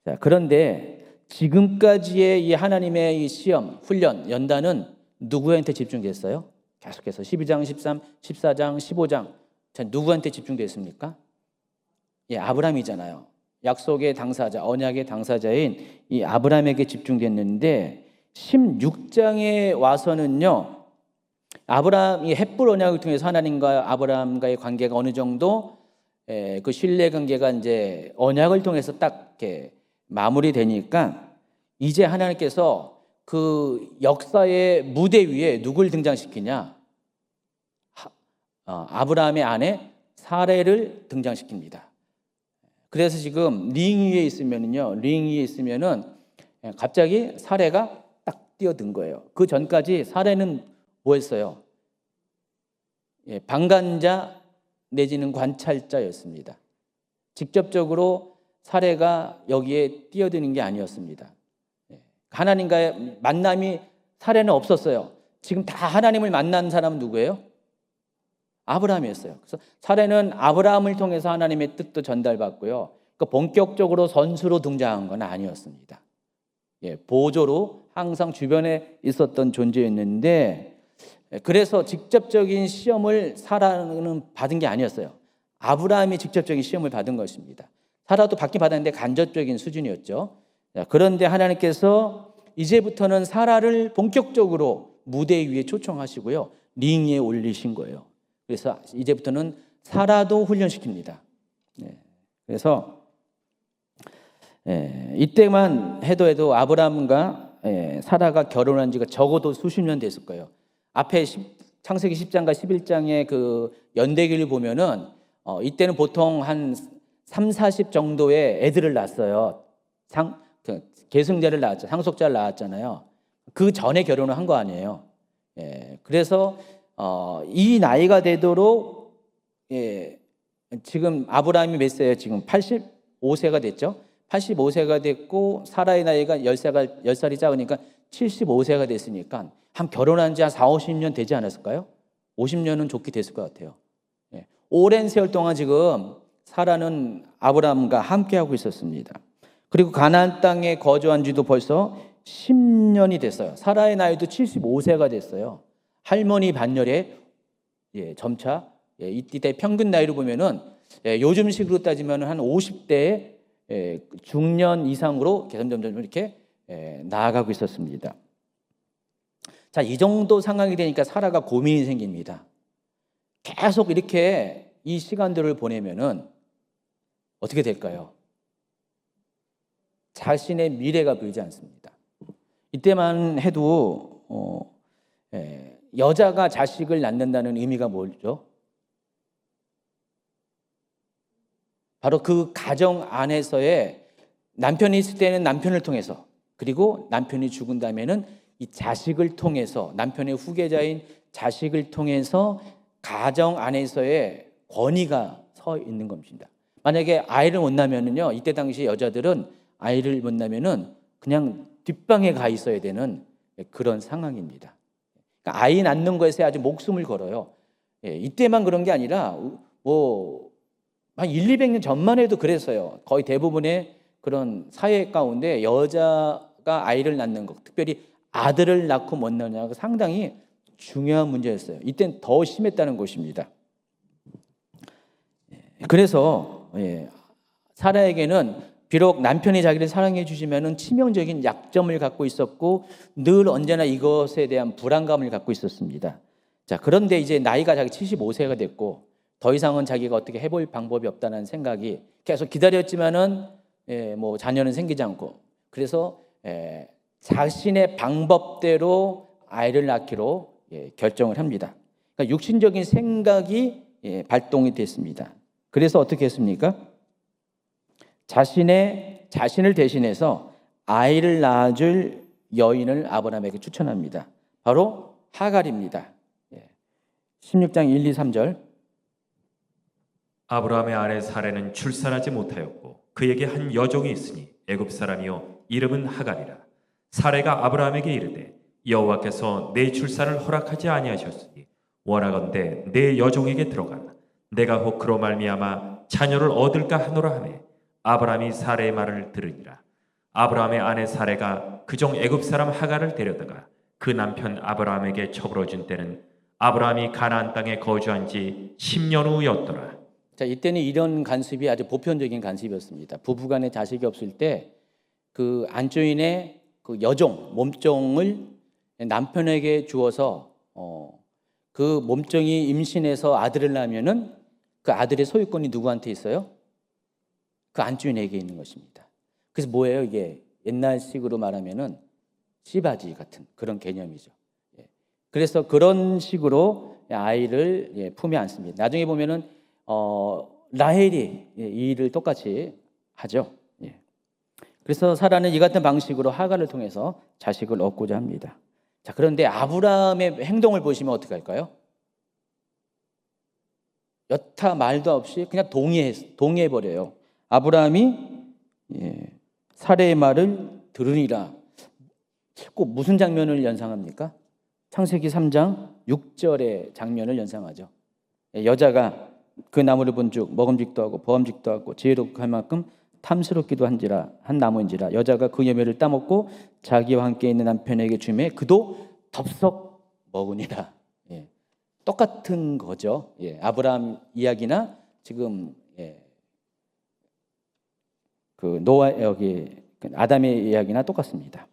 자, 그런데 지금까지의 이 하나님의 이 시험, 훈련, 연단은 누구한테 집중됐어요? 계속해서 12장, 13, 14장, 15장. 자, 누구한테 집중됐습니까? 아브라함이잖아요. 약속의 당사자, 언약의 당사자인 이 아브라함에게 집중됐는데 16장에 와서는요. 아브라함이 햇불 언약을 통해서 하나님과 아브라함과의 관계가 어느 정도 그 신뢰 관계가 이제 언약을 통해서 딱 이렇게 마무리되니까 이제 하나님께서 그 역사의 무대 위에 누굴 등장시키냐? 아브라함의 아내 사레를 등장시킵니다. 그래서 지금 링 위에 있으면은 갑자기 사레가 딱 뛰어든 거예요. 그 전까지 사레는 뭐였어요? 방관자 내지는 관찰자였습니다. 직접적으로 사레가 여기에 뛰어드는 게 아니었습니다. 하나님과의 만남이 사레는 없었어요. 지금 다 하나님을 만난 사람은 누구예요? 아브라함이었어요. 그래서 사레는 아브라함을 통해서 하나님의 뜻도 전달받고요. 그러니까 본격적으로 선수로 등장한 건 아니었습니다. 보조로 항상 주변에 있었던 존재였는데 그래서 직접적인 시험을 사라는 받은 게 아니었어요. 아브라함이 직접적인 시험을 받은 것입니다. 사라도 받긴 받았는데 간접적인 수준이었죠. 그런데 하나님께서 이제부터는 사라를 본격적으로 무대 위에 초청하시고요. 링 위에 올리신 거예요. 그래서 이제부터는 사라도 훈련시킵니다. 그래서 이때만 해도 아브라함과 사라가 결혼한 지가 적어도 수십 년 됐을 거예요. 앞에 창세기 10장과 11장의 그 연대기를 보면은 이때는 보통 한 3, 40 정도의 애들을 낳았어요. 계승자를 낳았죠. 상속자를 낳았잖아요. 그 전에 결혼을 한 거 아니에요. 그래서 이 나이가 되도록 지금 아브라함이 몇 세예요? 지금 85세가 됐죠. 85세가 됐고 사라의 나이가 10살이 작으니까 75세가 됐으니까 한 결혼한 지 한 4, 50년 되지 않았을까요? 50년은 좋게 됐을 것 같아요. 오랜 세월 동안 지금 사라는 아브라함과 함께하고 있었습니다. 그리고 가나안 땅에 거주한 지도 벌써 10년이 됐어요. 사라의 나이도 75세가 됐어요. 할머니 반열에 점차 이때 평균 나이로 보면은 요즘식으로 따지면 한 50대에 중년 이상으로 점점 이렇게 나아가고 있었습니다. 자, 이 정도 상황이 되니까 사라가 고민이 생깁니다. 계속 이렇게 이 시간들을 보내면은 어떻게 될까요? 자신의 미래가 보이지 않습니다. 이때만 해도 여자가 자식을 낳는다는 의미가 뭐죠? 바로 그 가정 안에서의 남편이 있을 때는 남편을 통해서, 그리고 남편이 죽은 다음에는 이 자식을 통해서, 남편의 후계자인 자식을 통해서 가정 안에서의 권위가 서 있는 겁니다. 만약에 아이를 못 낳으면요, 이때 당시 여자들은 아이를 못 낳으면은 그냥 뒷방에 가 있어야 되는 그런 상황입니다. 그러니까 아이 낳는 것에 아주 목숨을 걸어요. 이때만 그런 게 아니라 한 200년 전만 해도 그랬어요. 거의 대부분의 그런 사회 가운데 여자가 아이를 낳는 것, 특별히 아들을 낳고 못 낳느냐가 상당히 중요한 문제였어요. 이때는 더 심했다는 것입니다. 그래서 사라에게는 비록 남편이 자기를 사랑해 주지만은 치명적인 약점을 갖고 있었고 늘 언제나 이것에 대한 불안감을 갖고 있었습니다. 자, 그런데 이제 나이가 자기 75세가 됐고 더 이상은 자기가 어떻게 해볼 방법이 없다는 생각이 계속 기다렸지만은 자녀는 생기지 않고, 그래서 자신의 방법대로 아이를 낳기로 결정을 합니다. 그러니까 육신적인 생각이 발동이 됐습니다. 그래서 어떻게 했습니까? 자신을 대신해서 아이를 낳아줄 여인을 아브라함에게 추천합니다. 바로 하갈입니다. 16장 1, 2, 3절. 아브라함의 아내 사레는 출산하지 못하였고 그에게 한 여종이 있으니 애굽 사람이요 이름은 하갈이라. 사레가 아브라함에게 이르되 여호와께서 내 출산을 허락하지 아니하셨으니 원하건대 내 여종에게 들어가라. 내가 혹 그로 말미암아 자녀를 얻을까 하노라 하매 아브라함이 사레의 말을 들으니라. 아브라함의 아내 사레가 그종 애굽 사람 하갈을 데려다가 그 남편 아브라함에게 처불어 준 때는 아브라함이 가나안 땅에 거주한 지 10년 후였더라. 자, 이때는 이런 간습이 아주 보편적인 간습이었습니다. 부부간에 자식이 없을 때 그 안주인의 그 여종, 몸종을 남편에게 주어서 그 몸종이 임신해서 아들을 낳으면은 그 아들의 소유권이 누구한테 있어요? 그 안주인에게 있는 것입니다. 그래서 뭐예요? 이게 옛날식으로 말하면은 씨바지 같은 그런 개념이죠. 그래서 그런 식으로 아이를 품에 안습니다. 나중에 보면은 라헬이 이 일을 똑같이 하죠. 그래서 사라는 이 같은 방식으로 하갈을 통해서 자식을 얻고자 합니다. 자, 그런데 아브라함의 행동을 보시면 어떻게 할까요? 여타 말도 없이 그냥 동의해 버려요. 아브라함이 사레의 말을 들으니라. 꼭 무슨 장면을 연상합니까? 창세기 3장 6절의 장면을 연상하죠. 여자가 그 나무를 본즉 먹음직도 하고 보암직도 하고 지혜롭고 할 만큼 탐스럽기도 한 나무인지라. 여자가 그 열매를 따먹고 자기와 함께 있는 남편에게 주매 그도 덥석 먹으니라. 똑같은 거죠. 아브라함 이야기나 지금 그 노아 여기 아담의 이야기나 똑같습니다.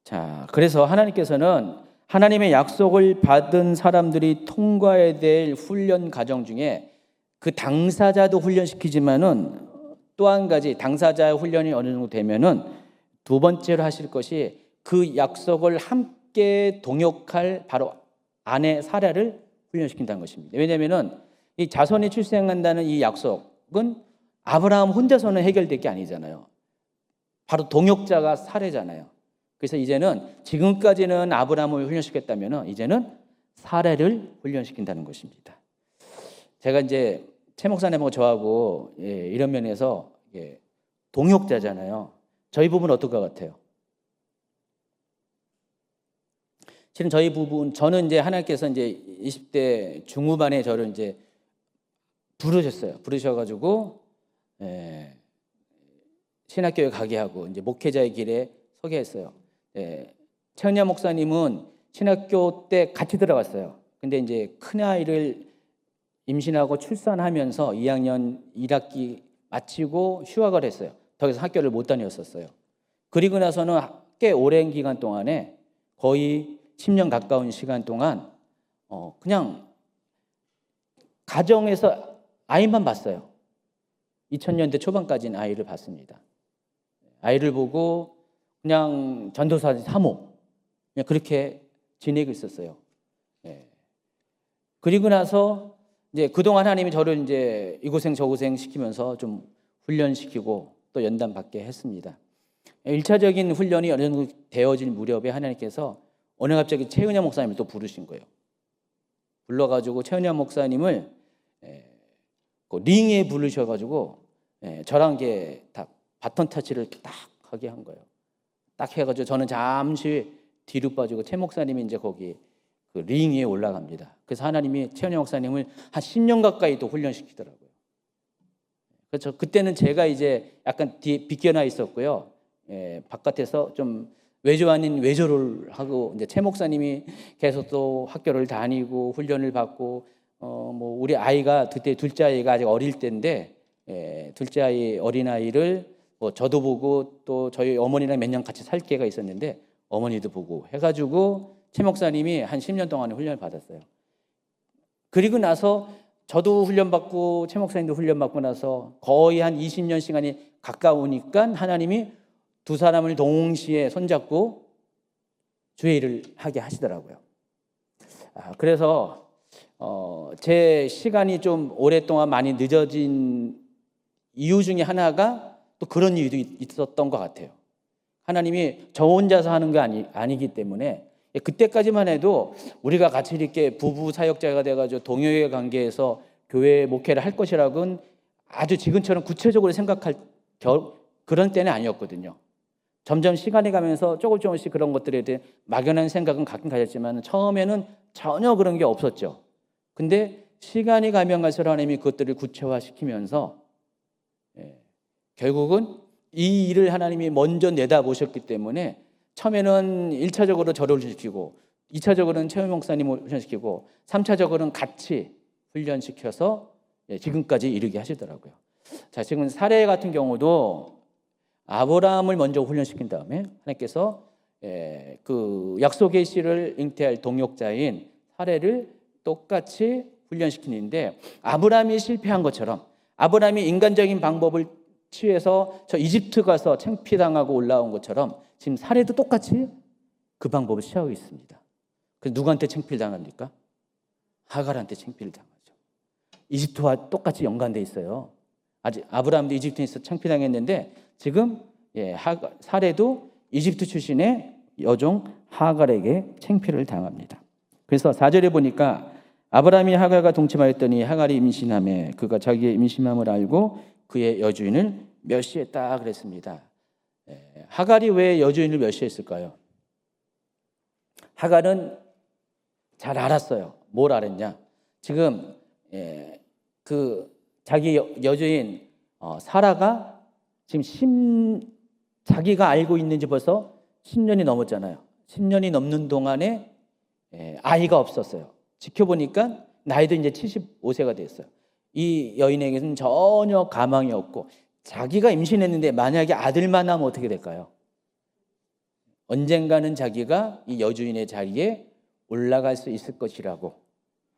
자, 그래서 하나님께서는 하나님의 약속을 받은 사람들이 통과해야 될 훈련 과정 중에 그 당사자도 훈련시키지만은 또 한 가지 당사자의 훈련이 어느 정도 되면은 두 번째로 하실 것이 그 약속을 함께 동역할 바로 아내 사라를 훈련시킨다는 것입니다. 왜냐하면은 이 자손이 출생한다는 이 약속은 아브라함 혼자서는 해결될 게 아니잖아요. 바로 동역자가 사라잖아요. 그래서 이제는 지금까지는 아브라함을 훈련시켰다면은 이제는 사라를 훈련시킨다는 것입니다. 제가 이제 최 목사님하고 저하고 이런 면에서 동역자잖아요. 저희 부부는 어떨 것 같아요? 실은 저희 부부는 저는 이제 하나님께서 이제 20대 중후반에 저를 이제 부르셔가지고 신학교에 가게 하고 이제 목회자의 길에 서게 했어요. 최은야 목사님은 신학교 때 같이 들어갔어요. 근데 이제 큰 아이를 임신하고 출산하면서 2학년 1학기 마치고 휴학을 했어요. 더 이상 학교를 못 다녔었어요. 그리고 나서는 꽤 오랜 기간 동안에 거의 10년 가까운 시간 동안 그냥 가정에서 아이만 봤어요. 2000년대 초반까지는 아이를 봤습니다. 아이를 보고 그냥 전도사 3호 그냥 그렇게 지내고 있었어요. 예. 그리고 나서 이제 그동안 하나님이 저를 이제 이고생 저고생 시키면서 좀 훈련시키고 또 연단 받게 했습니다. 1차적인 훈련이 어느 정도 되어질 무렵에 하나님께서 어느 갑자기 최은영 목사님을 또 부르신 거예요. 불러가지고 최은영 목사님을 그 링에 부르셔가지고 저랑 이게 딱 바톤 터치를 딱 하게 한 거예요. 딱 해가지고 저는 잠시 뒤로 빠지고 최 목사님이 이제 거기 그 링 위에 올라갑니다. 그래서 하나님이 최은영 목사님을 한 10년 가까이 또 훈련시키더라고요. 그렇죠. 그때는 제가 이제 약간 뒤에 비껴나 있었고요. 바깥에서 좀 외조 아닌 외조를 하고 이제 최 목사님이 계속 또 학교를 다니고 훈련을 받고 뭐 우리 아이가 그때 둘째 아이가 아직 어릴 때인데 둘째 아이 어린 아이를 뭐 저도 보고 또 저희 어머니랑 몇 년 같이 살 기회가 있었는데 어머니도 보고 해가지고 최 목사님이 한 10년 동안에 훈련을 받았어요. 그리고 나서 저도 훈련받고 최 목사님도 훈련받고 나서 거의 한 20년 시간이 가까우니까 하나님이 두 사람을 동시에 손잡고 주의 일을 하게 하시더라고요. 그래서 제 시간이 좀 오랫동안 많이 늦어진 이유 중에 하나가 또 그런 이유도 있었던 것 같아요. 하나님이 저 혼자서 하는 게 아니기 때문에 그때까지만 해도 우리가 같이 이렇게 부부 사역자가 돼가지고 동역의 관계에서 교회 목회를 할 것이라고는 아주 지금처럼 구체적으로 생각할 그런 때는 아니었거든요. 점점 시간이 가면서 조금씩 그런 것들에 대해 막연한 생각은 가끔 가졌지만 처음에는 전혀 그런 게 없었죠. 근데 시간이 가면 갈수록 하나님이 그것들을 구체화시키면서 결국은 이 일을 하나님이 먼저 내다보셨기 때문에 처음에는 1차적으로 저를 훈련시키고 2차적으로는 최 목사님을 훈련시키고 3차적으로는 같이 훈련시켜서 지금까지 이르게 하시더라고요. 자, 지금 사례 같은 경우도 아브라함을 먼저 훈련시킨 다음에 하나님께서 그 약속의 씨를 잉태할 동역자인 사례를 똑같이 훈련시키는데 아브라함이 실패한 것처럼 아브라함이 인간적인 방법을 취해서 저 이집트 가서 창피당하고 올라온 것처럼 지금 사례도 똑같이 그 방법을 취하고 있습니다. 그래서 누구한테 창피를 당합니까? 하갈한테 창피를 당하죠. 이집트와 똑같이 연관돼 있어요. 아직 아브라함도 이집트에서 창피당했는데 지금 사례도 이집트 출신의 여종 하갈에게 창피를 당합니다. 그래서 4절에 보니까 아브라함이 하갈과 동침하였더니 하갈이 임신하매 그가 자기의 임신함을 알고 그의 여주인을 멸시했다 그랬습니다. 하갈이 왜 여주인을 멸시했을까요? 하갈은 잘 알았어요. 뭘 알았냐? 지금 그 자기 여주인 사라가 지금 자기가 알고 있는지 벌써 10년이 넘었잖아요. 10년이 넘는 동안에 아이가 없었어요. 지켜보니까 나이도 이제 75세가 됐어요. 이 여인에게는 전혀 가망이 없고 자기가 임신했는데 만약에 아들만 하면 어떻게 될까요? 언젠가는 자기가 이 여주인의 자리에 올라갈 수 있을 것이라고.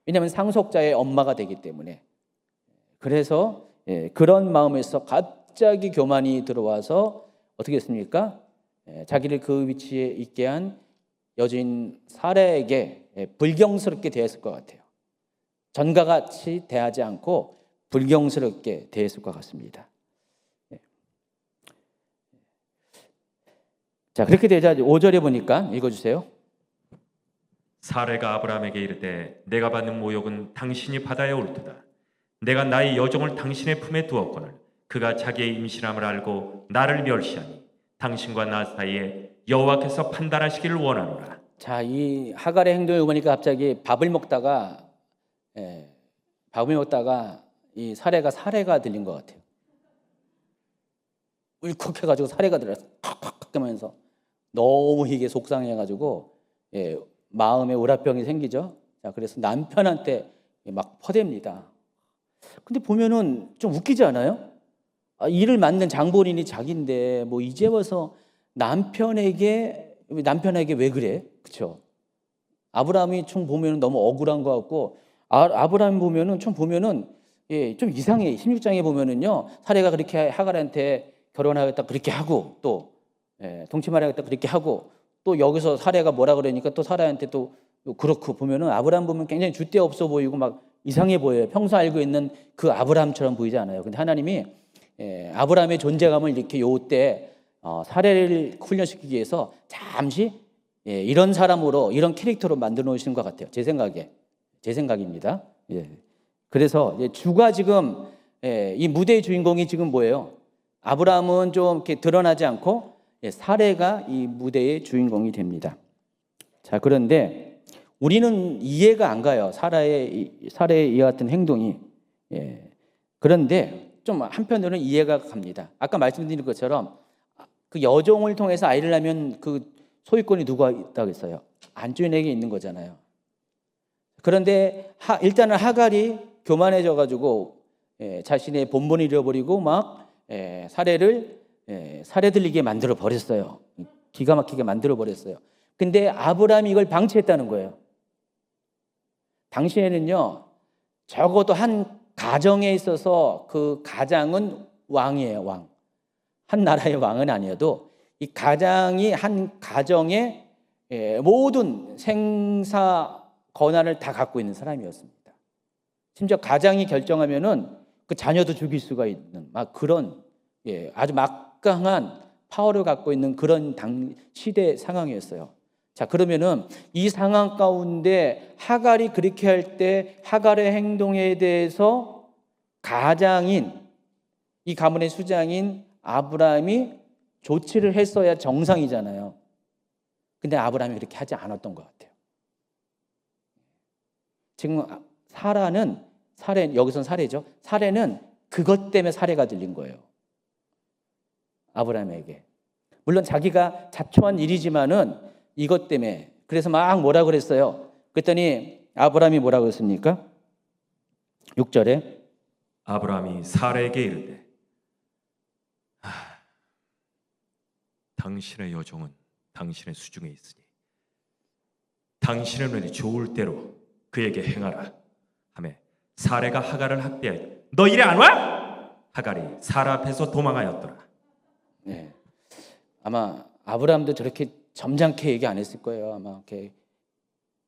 왜냐하면 상속자의 엄마가 되기 때문에. 그래서 그런 마음에서 갑자기 교만이 들어와서 어떻게 했습니까? 자기를 그 위치에 있게 한 여주인 사라에게 불경스럽게 대했을 것 같아요. 전과 같이 대하지 않고 불경스럽게 대했을 것 같습니다. 자, 그렇게 되자 5절에 보니까 읽어주세요. 사례가 아브라함에게 이르되 내가 받는 모욕은 당신이 받아야 옳도다. 내가 나의 여종을 당신의 품에 두었거늘 그가 자기의 임신함을 알고 나를 멸시하니 당신과 나 사이에 여호와께서 판단하시기를 원하노라. 자, 이 하갈의 행동을 보니까 갑자기 밥을 먹다가 이 사례가 들린 것 같아요. 울컥해가지고 사례가 들어서 칵칵 하면서 너무 이게 속상해가지고 마음에 오라병이 생기죠. 자, 그래서 남편한테 막 퍼댑니다. 근데 보면은 좀 웃기지 않아요? 일을 맡는 장본인이 자기인데 뭐 이제 와서 남편에게 왜 그래? 그렇죠? 아브라함이 총 보면은 너무 억울한 것 같고 아브라함 보면은 총 보면은 좀 이상해. 16장에 보면은요 사례가 그렇게 하갈한테 결혼하겠다 그렇게 하고 또 동침하겠다 그렇게 하고 또 여기서 사례가 뭐라 그러니까 또 사라한테 또 그렇고 보면은 아브라함 보면 굉장히 줏대 없어 보이고 막 이상해 보여요. 평소 알고 있는 그 아브라함처럼 보이지 않아요. 근데 하나님이 아브라함의 존재감을 이렇게 요때 사례를 훈련시키기 위해서 잠시 이런 사람으로 이런 캐릭터로 만들어 놓으시는 것 같아요. 제 생각입니다. 그래서 주가 지금 이 무대의 주인공이 지금 뭐예요? 아브라함은 좀 이렇게 드러나지 않고 사례가 이 무대의 주인공이 됩니다. 자, 그런데 우리는 이해가 안 가요. 사례의 이 같은 행동이. 그런데 좀 한편으로는 이해가 갑니다. 아까 말씀드린 것처럼 그 여종을 통해서 아이를 낳으면 그 소유권이 누가 있다고 했어요? 안주인에게 있는 거잖아요. 그런데 일단은 하갈이 교만해져 가지고 자신의 본분을 잃어버리고 막 사례 들리게 만들어 버렸어요. 기가 막히게 만들어 버렸어요. 근데 아브라함이 이걸 방치했다는 거예요. 당시에는요 적어도 한 가정에 있어서 그 가장은 왕이에요. 왕. 한 나라의 왕은 아니어도 이 가장이 한 가정의 모든 생사 권한을 다 갖고 있는 사람이었습니다. 심지어 가장이 결정하면은 그 자녀도 죽일 수가 있는 막 그런 아주 막강한 파워를 갖고 있는 그런 시대 상황이었어요. 자, 그러면은 이 상황 가운데 하갈이 그렇게 할 때 하갈의 행동에 대해서 가장인 이 가문의 수장인 아브라함이 조치를 했어야 정상이잖아요. 근데 아브라함이 그렇게 하지 않았던 것 같아요. 지금 여기선 사례죠. 사례는 그것 때문에 사례가 들린 거예요. 아브라함에게. 물론 자기가 자초한 일이지만은 이것 때문에 그래서 막 뭐라 그랬어요. 그랬더니 아브라함이 뭐라 그랬습니까? 6절에 아브라함이 사라에게 이르되 당신의 여종은 당신의 수중에 있으니 당신의 눈이 좋을 대로 그에게 행하라 하매 사라가 하갈을 학대하여 너 이래 안 와? 하갈이 사라 앞에서 도망하였더라. 네. 아마 아브라함도 저렇게 점잖게 얘기 안 했을 거예요. 아마 이렇게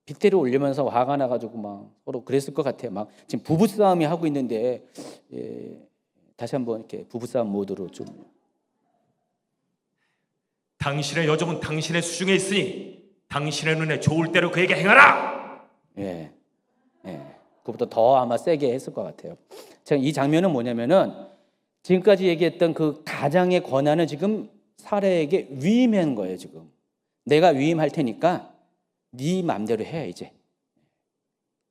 빗대를 올리면서 화가 나가지고 막 서로 그랬을 것 같아요. 막 지금 부부싸움이 하고 있는데 다시 한번 이렇게 부부싸움 모드로 좀 당신의 여종은 당신의 수중에 있으니 당신의 눈에 좋을 대로 그에게 행하라. 그것보다 더 아마 세게 했을 것 같아요. 제가 이 장면은 뭐냐면은 지금까지 얘기했던 그 가장의 권한을 지금 사례에게 위임한 거예요. 지금 내가 위임할 테니까 네 마음대로 해 이제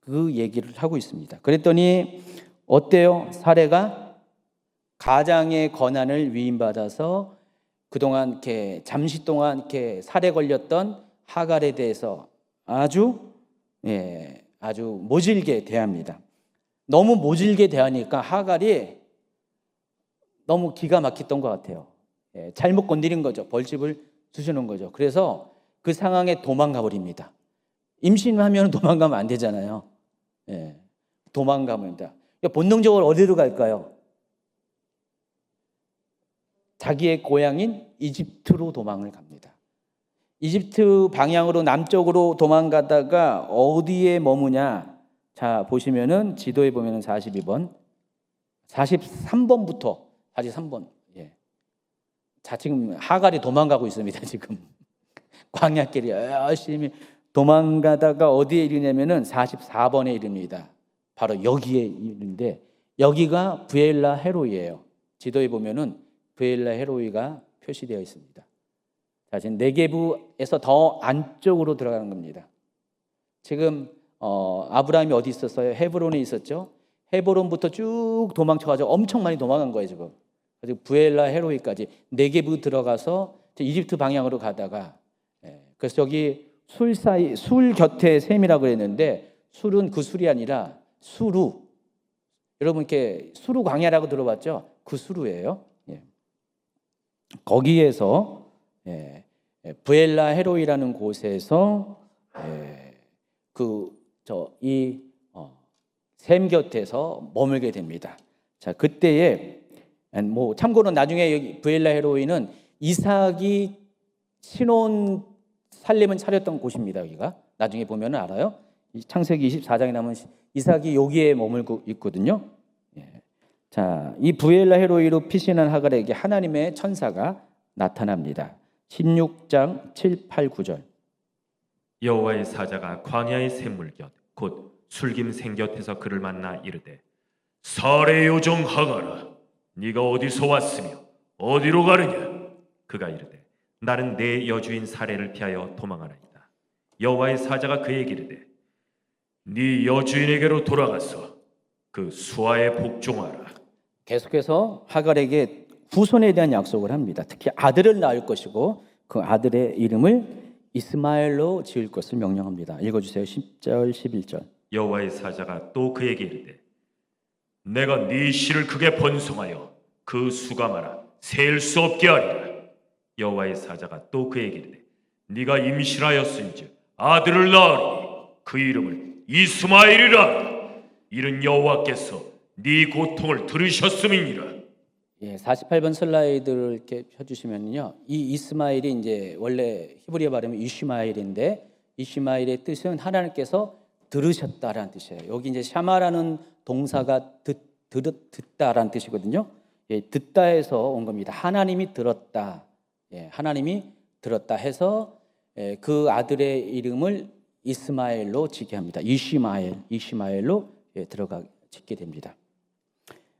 그 얘기를 하고 있습니다. 그랬더니 어때요? 사례가 가장의 권한을 위임받아서 그동안 이렇게 잠시 동안 이렇게 살해 걸렸던 하갈에 대해서 아주 모질게 대합니다. 너무 모질게 대하니까 하갈이 너무 기가 막혔던 것 같아요. 잘못 건드린 거죠. 벌집을 주시는 거죠. 그래서 그 상황에 도망가 버립니다. 임신하면 도망가면 안 되잖아요. 도망가면다. 본능적으로 어디로 갈까요? 자기의 고향인 이집트로 도망을 갑니다. 이집트 방향으로 남쪽으로 도망가다가 어디에 머무냐? 자, 보시면은 지도에 보면은 42번, 43번부터 43번. 자, 지금 하갈이 도망가고 있습니다. 지금 광야길이 열심히 도망가다가 어디에 이르냐면은 44번에 이릅니다. 바로 여기에 이르는데 여기가 브엘라 헤로이예요. 지도에 보면은 브엘라 헤로이가 표시되어 있습니다. 자, 지금 네게브에서 더 안쪽으로 들어가는 겁니다. 지금 아브라함이 어디 있었어요? 헤브론에 있었죠. 헤브론부터 쭉 도망쳐가지고 엄청 많이 도망간 거예요 지금. 그리고 브엘라 헤로이까지 네게브 들어가서 이집트 방향으로 가다가 그래서 저기 술 곁에 샘이라고 그랬는데 술은 그 술이 아니라 수루. 여러분 이렇게 수루 광야라고 들어봤죠? 그 수루예요. 거기에서 브엘라 헤로이라는 곳에서 셈 곁에서 머물게 됩니다. 자, 그때에 뭐 참고로 나중에 여기 브엘라 헤로이는 이삭이 신혼 살림을 차렸던 곳입니다. 여기가 나중에 보면 알아요. 창세기 24장에 나오면 이삭이 여기에 머물고 있거든요. 자, 이 브엘라 헤로이로 피신한 하갈에게 하나님의 천사가 나타납니다. 16장 7, 8, 9절. 여호와의 사자가 광야의 샘물 곁 곧 술김생 곁에서 그를 만나 이르되 살의 요정 하갈아 네가 어디서 왔으며 어디로 가느냐. 그가 이르되 나는 내 여주인 사례를 피하여 도망하나이다. 여호와의 사자가 그에게 이르되 네 여주인에게로 돌아가서 그 수하에 복종하라. 계속해서 하갈에게 후손에 대한 약속을 합니다. 특히 아들을 낳을 것이고 그 아들의 이름을 이스마엘로 지을 것을 명령합니다. 읽어주세요. 10절 11절. 여호와의 사자가 또 그에게 이르되 내가 네 씨를 크게 번성하여 그 수가 많아 셀 수 없게 하리라. 여호와의 사자가 또 그에게 이르되 네가 임신하였은즉 아들을 낳으리니 그 이름을 이스마엘이라. 이는 여호와께서 네 고통을 들으셨음이니라. 48번 슬라이드를 이렇게 펴주시면요, 이 이스마엘이 이제 원래 히브리어 발음은 이슈마엘인데 이슈마엘의 뜻은 하나님께서 들으셨다라는 뜻이에요. 여기 이제 샤마라는 동사가 듣다라는 뜻이거든요. 듣다에서 온 겁니다. 하나님이 들었다. 하나님이 들었다 해서 그 아들의 이름을 이스마엘로 짓게 합니다. 이시마엘로 들어가 짓게 됩니다.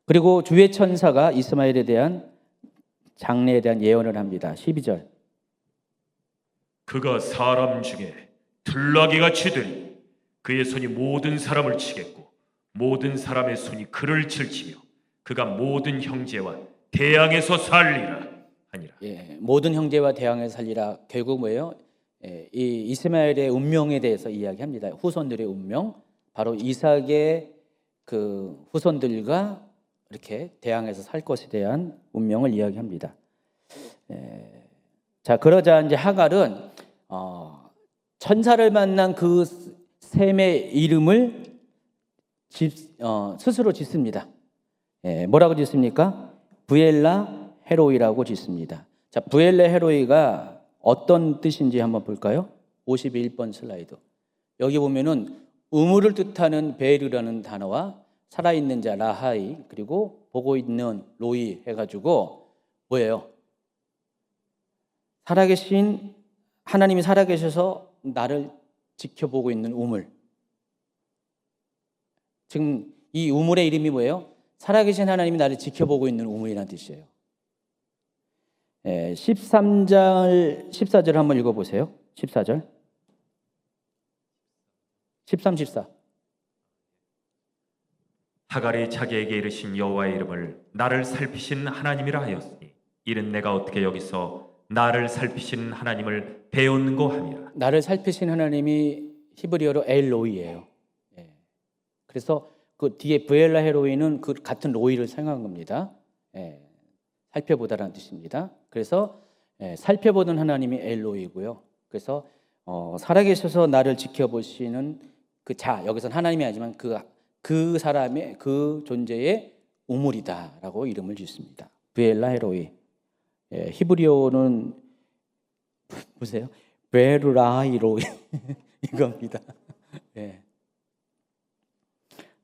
그리고 주의 천사가 이스마엘에 대한 장래에 대한 예언을 합니다. 12절. 그가 사람 중에 들나귀같이 되니 그의 손이 모든 사람을 치겠고 모든 사람의 손이 그를 칠치며 그가 모든 형제와 대항에서 살리라 하니라. 모든 형제와 대항에서 살리라. 결국 뭐예요? 이 이스마엘의 운명에 대해서 이야기합니다. 후손들의 운명, 바로 이삭의 그 후손들과 이렇게 대항해서 살 것에 대한 운명을 이야기합니다. 자, 그러자 이제 하갈은 천사를 만난 그 셈의 이름을 스스로 짓습니다. 뭐라고 짓습니까? 브엘라 헤로이라고 짓습니다. 자, 브엘라 헤로이가 어떤 뜻인지 한번 볼까요? 51번 슬라이드. 여기 보면은 우물을 뜻하는 베르라는 단어와 살아있는 자 라하이 그리고 보고 있는 로이 해가지고 뭐예요? 살아계신 하나님이 살아계셔서 나를 지켜보고 있는 우물. 지금 이 우물의 이름이 뭐예요? 살아계신 하나님이 나를 지켜보고 있는 우물이라는 뜻이에요. 13절 14절 한번 읽어보세요. 14절 13, 14. 하갈이 자기에게 이르신 여호와의 이름을 나를 살피신 하나님이라 하였으니 이는 내가 어떻게 여기서 나를 살피신 하나님을 배웠는고 함이라. 나를 살피신 하나님이 히브리어로 엘로이예요. 그래서 그 뒤에 브엘라 헤로이는 그 같은 로이를 사용한 겁니다. 살펴보다라는 뜻입니다. 그래서 살펴보는 하나님이 엘로이고요. 그래서 살아계셔서 나를 지켜보시는 그 자, 여기서는 하나님이 아니지만 그 사람의 그 존재의 우물이다라고 이름을 짓습니다. 브엘라 헤로이. 히브리어는 보세요. 베르라이로이 이겁니다.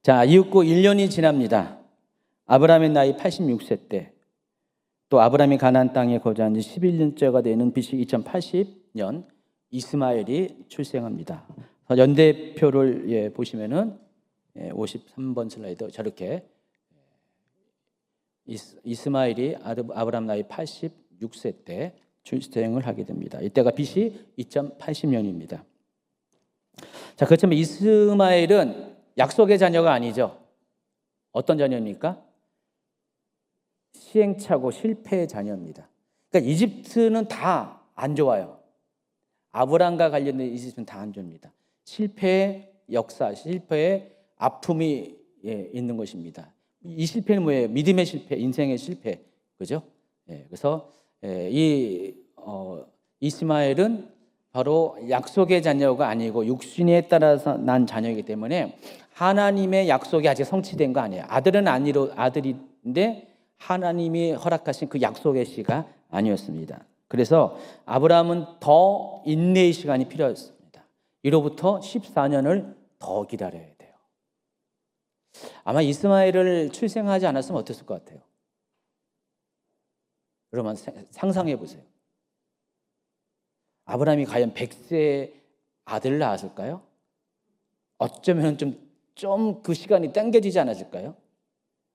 자, 이윽고 1년이 지납니다. 아브라함의 나이 86세 때, 또 아브라함이 가나안 땅에 거주한 지 11년째가 되는 BC 2080년 이스마엘이 출생합니다. 연대표를 보시면은 53번 슬라이드 저렇게 이스마엘이 아브라함 나이 86세 때 출생을 하게 됩니다. 이때가 BC 2080년입니다. 자, 그렇지만 이스마엘은 약속의 자녀가 아니죠. 어떤 자녀입니까? 시행착오 실패의 자녀입니다. 그러니까 이집트는 다 안 좋아요. 아브라함과 관련된 이집트는 다 안 좋습니다. 실패의 역사, 실패의 아픔이 있는 것입니다. 이 실패는 뭐예요? 믿음의 실패, 인생의 실패, 그죠? 그래서 이스마엘은 바로 약속의 자녀가 아니고 육신에 따라서 난 자녀이기 때문에 하나님의 약속이 아직 성취된 거 아니에요. 아들은 아들인데 하나님이 허락하신 그 약속의 씨가 아니었습니다. 그래서 아브라함은 더 인내의 시간이 필요했습니다. 이로부터 14년을 더 기다려야 돼요. 아마 이스마엘을 출생하지 않았으면 어땠을 것 같아요? 여러분 상상해 보세요. 아브라함이 과연 100세 아들을 낳았을까요? 어쩌면 좀 그 시간이 당겨지지 않았을까요?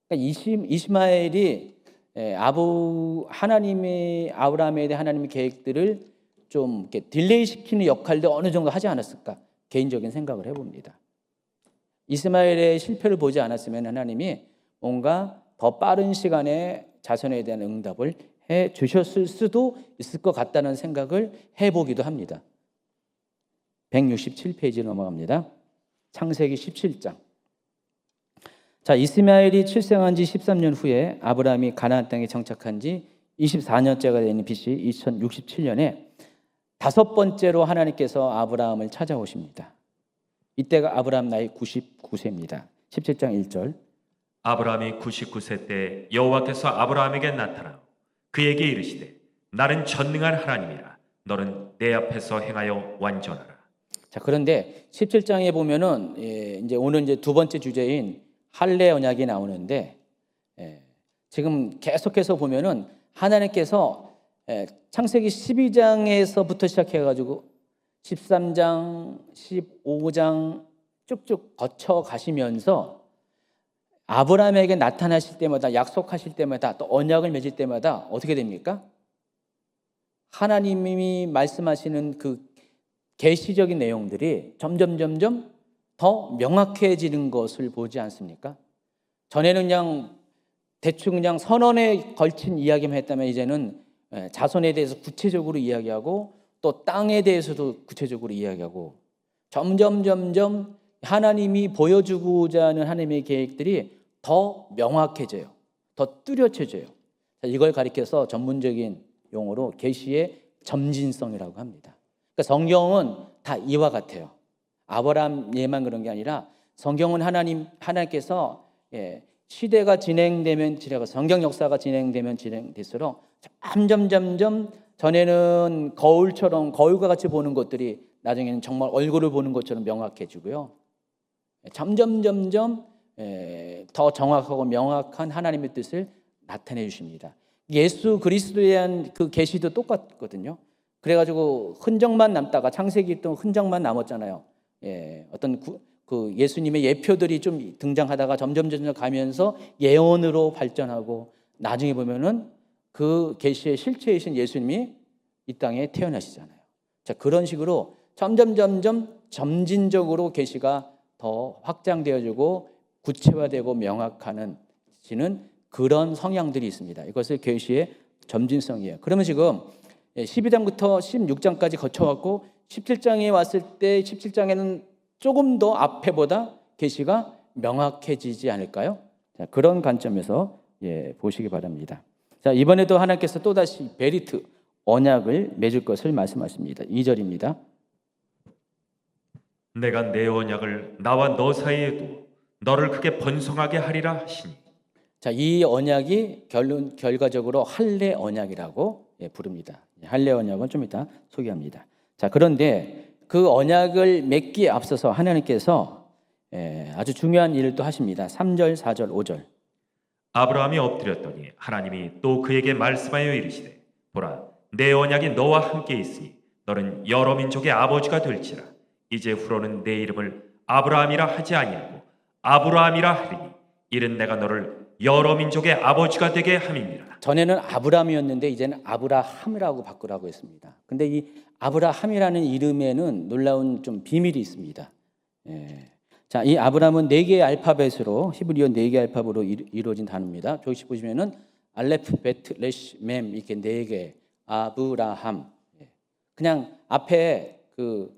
그러니까 이스마엘이 아브라함에 대한 하나님의 계획들을 좀 이렇게 딜레이 시키는 역할도 어느 정도 하지 않았을까? 개인적인 생각을 해봅니다. 이스마엘의 실패를 보지 않았으면 하나님이 뭔가 더 빠른 시간에 자손에 대한 응답을 해 주셨을 수도 있을 것 같다는 생각을 해보기도 합니다. 167페이지 넘어갑니다. 창세기 17장. 자, 이스마엘이 출생한 지 13년 후에 아브라함이 가나안 땅에 정착한 지 24년째가 되는 BC 2067년에 다섯 번째로 하나님께서 아브라함을 찾아오십니다. 이때가 아브라함 나이 99세입니다. 17장 1절. 아브라함이 99세 때 여호와께서 아브라함에게 나타나 그에게 이르시되 나는 전능한 하나님이라 너는 내 앞에서 행하여 완전하라. 자, 그런데 17장에 보면은 이제 오늘 이제 두 번째 주제인 할례 언약이 나오는데 지금 계속해서 보면은 하나님께서 창세기 12장에서부터 시작해가지고 13장, 15장 쭉쭉 거쳐 가시면서 아브라함에게 나타나실 때마다 약속하실 때마다 또 언약을 맺을 때마다 어떻게 됩니까? 하나님이 말씀하시는 그 계시적인 내용들이 점점 더 명확해지는 것을 보지 않습니까? 전에는 그냥 대충 그냥 선언에 걸친 이야기만 했다면 이제는 자손에 대해서 구체적으로 이야기하고 또 땅에 대해서도 구체적으로 이야기하고 점점 하나님이 보여주고자 하는 하나님의 계획들이 더 명확해져요. 더 뚜렷해져요. 이걸 가리켜서 전문적인 용어로 계시의 점진성이라고 합니다. 그러니까 성경은 다 이와 같아요. 아브라함 예만 그런 게 아니라 성경은 하나님께서 시대가 진행되면 성경 역사가 진행되면 진행될수록 점점 전에는 거울과 같이 보는 것들이 나중에는 정말 얼굴을 보는 것처럼 명확해지고요. 점점 더 정확하고 명확한 하나님의 뜻을 나타내 주십니다. 예수 그리스도에 대한 그 계시도 똑같거든요. 그래가지고 흔적만 남다가 창세기 또 흔적만 남았잖아요. 어떤 그 예수님의 예표들이 좀 등장하다가 점점 가면서 예언으로 발전하고 나중에 보면은 그 계시의 실체이신 예수님이 이 땅에 태어나시잖아요. 자, 그런 식으로 점점 점진적으로 계시가 더 확장되어지고 구체화되고 명확하는 그런 성향들이 있습니다. 이것을 계시의 점진성이에요. 그러면 지금 12장부터 16장까지 거쳐왔고 17장에 왔을 때 17장에는 조금 더 앞에보다 계시가 명확해지지 않을까요? 자, 그런 관점에서 보시기 바랍니다. 자, 이번에도 하나님께서 또다시 베리트 언약을 맺을 것을 말씀하십니다. 2절입니다. 내가 내 언약을 나와 너 사이에 두어 너를 크게 번성하게 하리라 하시니. 자, 이 언약이 결과적으로 할례 언약이라고 부릅니다. 할례 언약은 좀 이따 소개합니다. 자, 그런데 그 언약을 맺기에 앞서서 하나님께서 아주 중요한 일을 또 하십니다. 3절, 4절, 5절. 아브라함이 엎드렸더니 하나님이 또 그에게 말씀하여 이르시되 보라 내 언약이 너와 함께 있으니 너는 여러 민족의 아버지가 될지라. 이제후로는 내 이름을 아브라함이라 하지 아니하고 아브라함이라 하리니 이는 내가 너를 여러 민족의 아버지가 되게 함이니라. 전에는 아브라함이었는데 이제는 아브라함이라고 바꾸라고 했습니다. 근데 이 아브라함이라는 이름에는 놀라운 좀 비밀이 있습니다. 자, 이 아브라함은 4개의 알파벳으로 히브리어 4개의 알파벳으로 이루어진 단어입니다. 저기 보시면은 알레프, 베트, 레시, mem이렇게 4개 아브라함. 그냥 앞에 그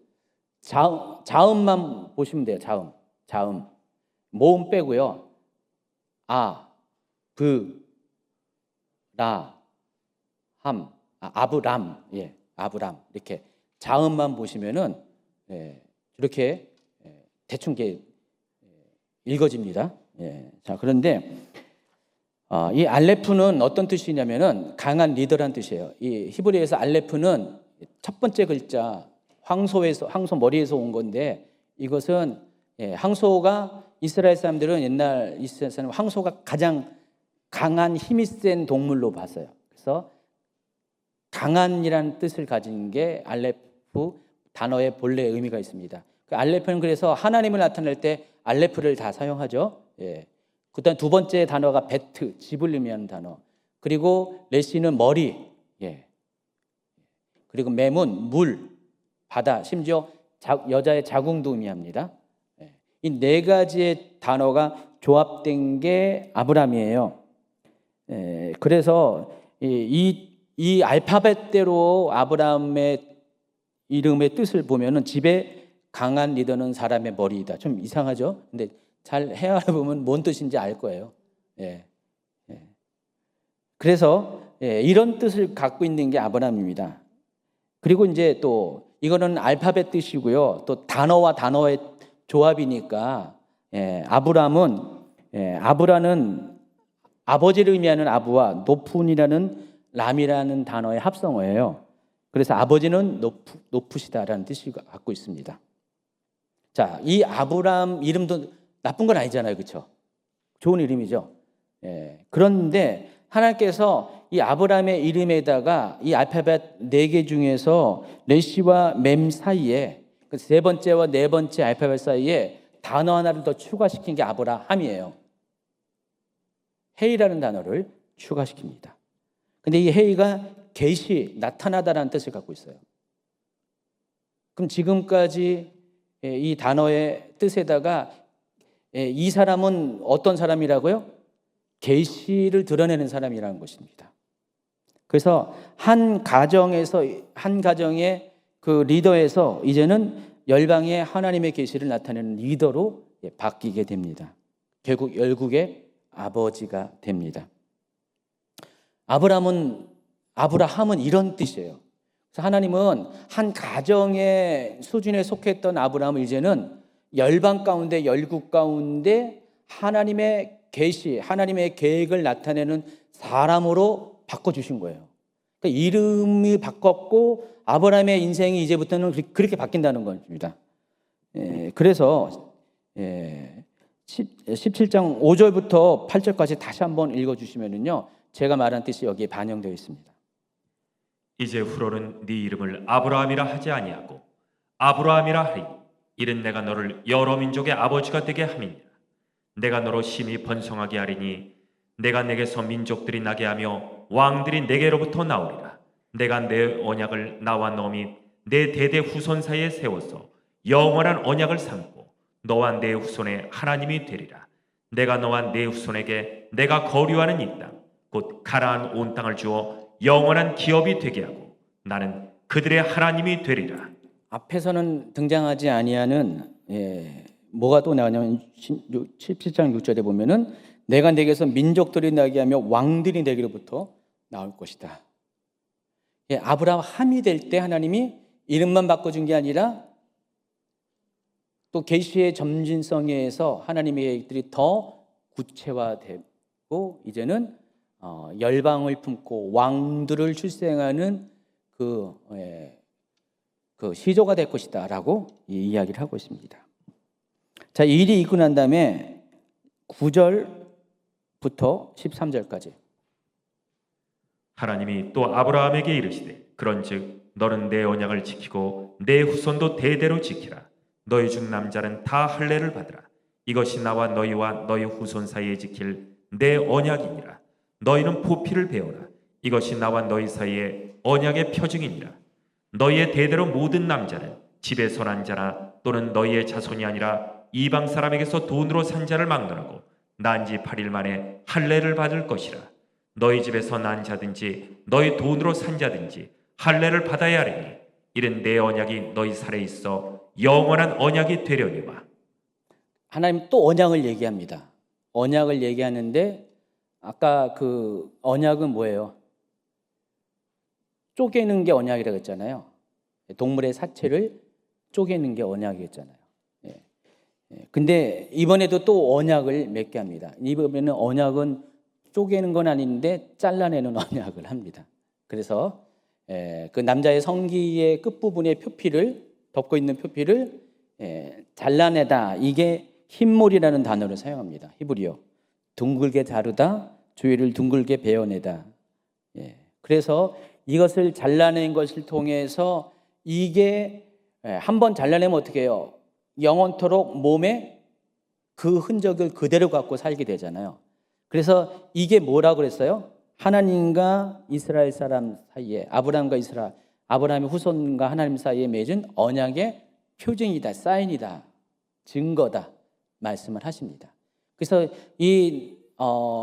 자음만 보시면 돼요. 자음. 모음 빼고요. 아, 브, 라, 함. 아브람, 예, 아브람 이렇게 자음만 보시면은 이렇게 대충 이게 읽어집니다. 예. 자, 그런데 이 알레프는 어떤 뜻이냐면은 강한 리더란 뜻이에요. 이 히브리어에서 알레프는 첫 번째 글자 황소 머리에서 온 건데 이것은 황소가 이스라엘 사람들은 옛날 이스라엘 사람 황소가 가장 강한 힘이 센 동물로 봤어요. 그래서 강한이라는 뜻을 가진 게 알레프 단어의 본래 의미가 있습니다. 그 알레프는 그래서 하나님을 나타낼 때 알레프를 다 사용하죠. 예. 그다음 두 번째 단어가 베트, 집을 의미하는 단어. 그리고 레시는 머리, 예. 그리고 맴은 물, 바다, 심지어 여자의 자궁도 의미합니다. 예. 이 네 가지의 단어가 조합된 게 아브람이에요. 예. 그래서 이 알파벳대로 아브람의 이름의 뜻을 보면은 집에 강한 리더는 사람의 머리이다. 좀 이상하죠? 근데 잘 헤아려보면 뭔 뜻인지 알 거예요. 예. 예. 그래서 이런 뜻을 갖고 있는 게 아브람입니다. 그리고 이제 또 이거는 알파벳 뜻이고요. 또 단어와 단어의 조합이니까 아브라는 아버지를 의미하는 아부와 노푼이라는 람이라는 단어의 합성어예요. 그래서 아버지는 높으시다라는 뜻을 갖고 있습니다. 자, 이 아브람 이름도 나쁜 건 아니잖아요, 그렇죠? 좋은 이름이죠. 그런데 하나님께서 이 아브람의 이름에다가 이 알파벳 4개 중에서 레시와 맴 사이에 세 번째와 네 번째 알파벳 사이에 단어 하나를 더 추가시킨 게 아브라함이에요. 헤이라는 단어를 추가시킵니다. 근데 이 헤이가 계시, 나타나다라는 뜻을 갖고 있어요. 그럼 지금까지 이 단어의 뜻에다가 이 사람은 어떤 사람이라고요? 계시를 드러내는 사람이라는 것입니다. 그래서 한 가정의 그 리더에서 이제는 열방의 하나님의 계시를 나타내는 리더로 바뀌게 됩니다. 결국 열국의 아버지가 됩니다. 아브라함은 이런 뜻이에요. 그래서 하나님은 한 가정의 수준에 속했던 아브라함을 이제는 열방 가운데 열국 가운데 하나님의 계시, 하나님의 계획을 나타내는 사람으로 바꿔주신 거예요. 그러니까 이름이 바꿨고 아브라함의 인생이 이제부터는 그렇게 바뀐다는 겁니다. 그래서 17장 5절부터 8절까지 다시 한번 읽어주시면요, 제가 말한 뜻이 여기에 반영되어 있습니다. 이제 후로는 네 이름을 아브라함이라 하지 아니하고 아브라함이라 하리. 이는 내가 너를 여러 민족의 아버지가 되게 함이니라. 내가 너로 심히 번성하게 하리니 내가 내게서 민족들이 나게 하며 왕들이 내게로부터 나오리라. 내가 내 언약을 나와 너 및 내 대대 후손 사이에 세워서 영원한 언약을 삼고 너와 내 후손의 하나님이 되리라. 내가 너와 내 후손에게 내가 거류하는 이 땅 곧 가나안 온 땅을 주어 영원한 기업이 되게 하고 나는 그들의 하나님이 되리라. 앞에서는 등장하지 아니하는 뭐가 또 나오냐면 17장 6절에 보면은 내가 내게서 민족들이 나게 하며 왕들이 내게로부터 나올 것이다. 아브라함이 될 때 하나님이 이름만 바꿔준 게 아니라 또 계시의 점진성에 의해서 하나님의 계획들이 더 구체화되고 이제는 열방을 품고 왕들을 출생하는 그 시조가 될 것이다라고 이야기를 하고 있습니다. 자, 이 일이 있고 난 다음에 9절부터 13절까지 하나님이 또 아브라함에게 이르시되 그런즉 너는 내 언약을 지키고 내 후손도 대대로 지키라. 너희 중 남자는 다 할례를 받으라. 이것이 나와 너희와 너희 후손 사이에 지킬 내 언약이니라. 너희는 보피를 베어라. 이것이 나와 너희 사이에 언약의 표징이니라. 너희의 대대로 모든 남자는 집에서 난 자나 또는 너희의 자손이 아니라 이방 사람에게서 돈으로 산 자를 막론하고 난 지 8일 만에 할례를 받을 것이라. 너희 집에서 난 자든지 너희 돈으로 산 자든지 할례를 받아야 하리니 이는 내 언약이 너희 살에 있어 영원한 언약이 되려니와. 하나님 또 언약을 얘기합니다. 언약을 얘기하는데 아까 그 언약은 뭐예요? 쪼개는 게 언약이라고 했잖아요. 동물의 사체를 쪼개는 게 언약이었잖아요. 예. 근데 이번에도 또 언약을 맺게 합니다. 이번에는 언약은 쪼개는 건 아닌데 잘라내는 언약을 합니다. 그래서 그 남자의 성기의 끝부분의 표피를 덮고 있는 표피를 잘라내다, 이게 흰몰이라는 단어를 사용합니다. 히브리어. 둥글게 자르다, 주위를 둥글게 베어내다. 그래서 이것을 잘라낸 것을 통해서 이게 한번 잘라내면 어떻게 해요? 영원토록 몸에 그 흔적을 그대로 갖고 살게 되잖아요. 그래서 이게 뭐라고 그랬어요? 하나님과 이스라엘 사람 사이에, 아브라함의 후손과 하나님 사이에 맺은 언약의 표징이다, 사인이다, 증거다 말씀을 하십니다. 그래서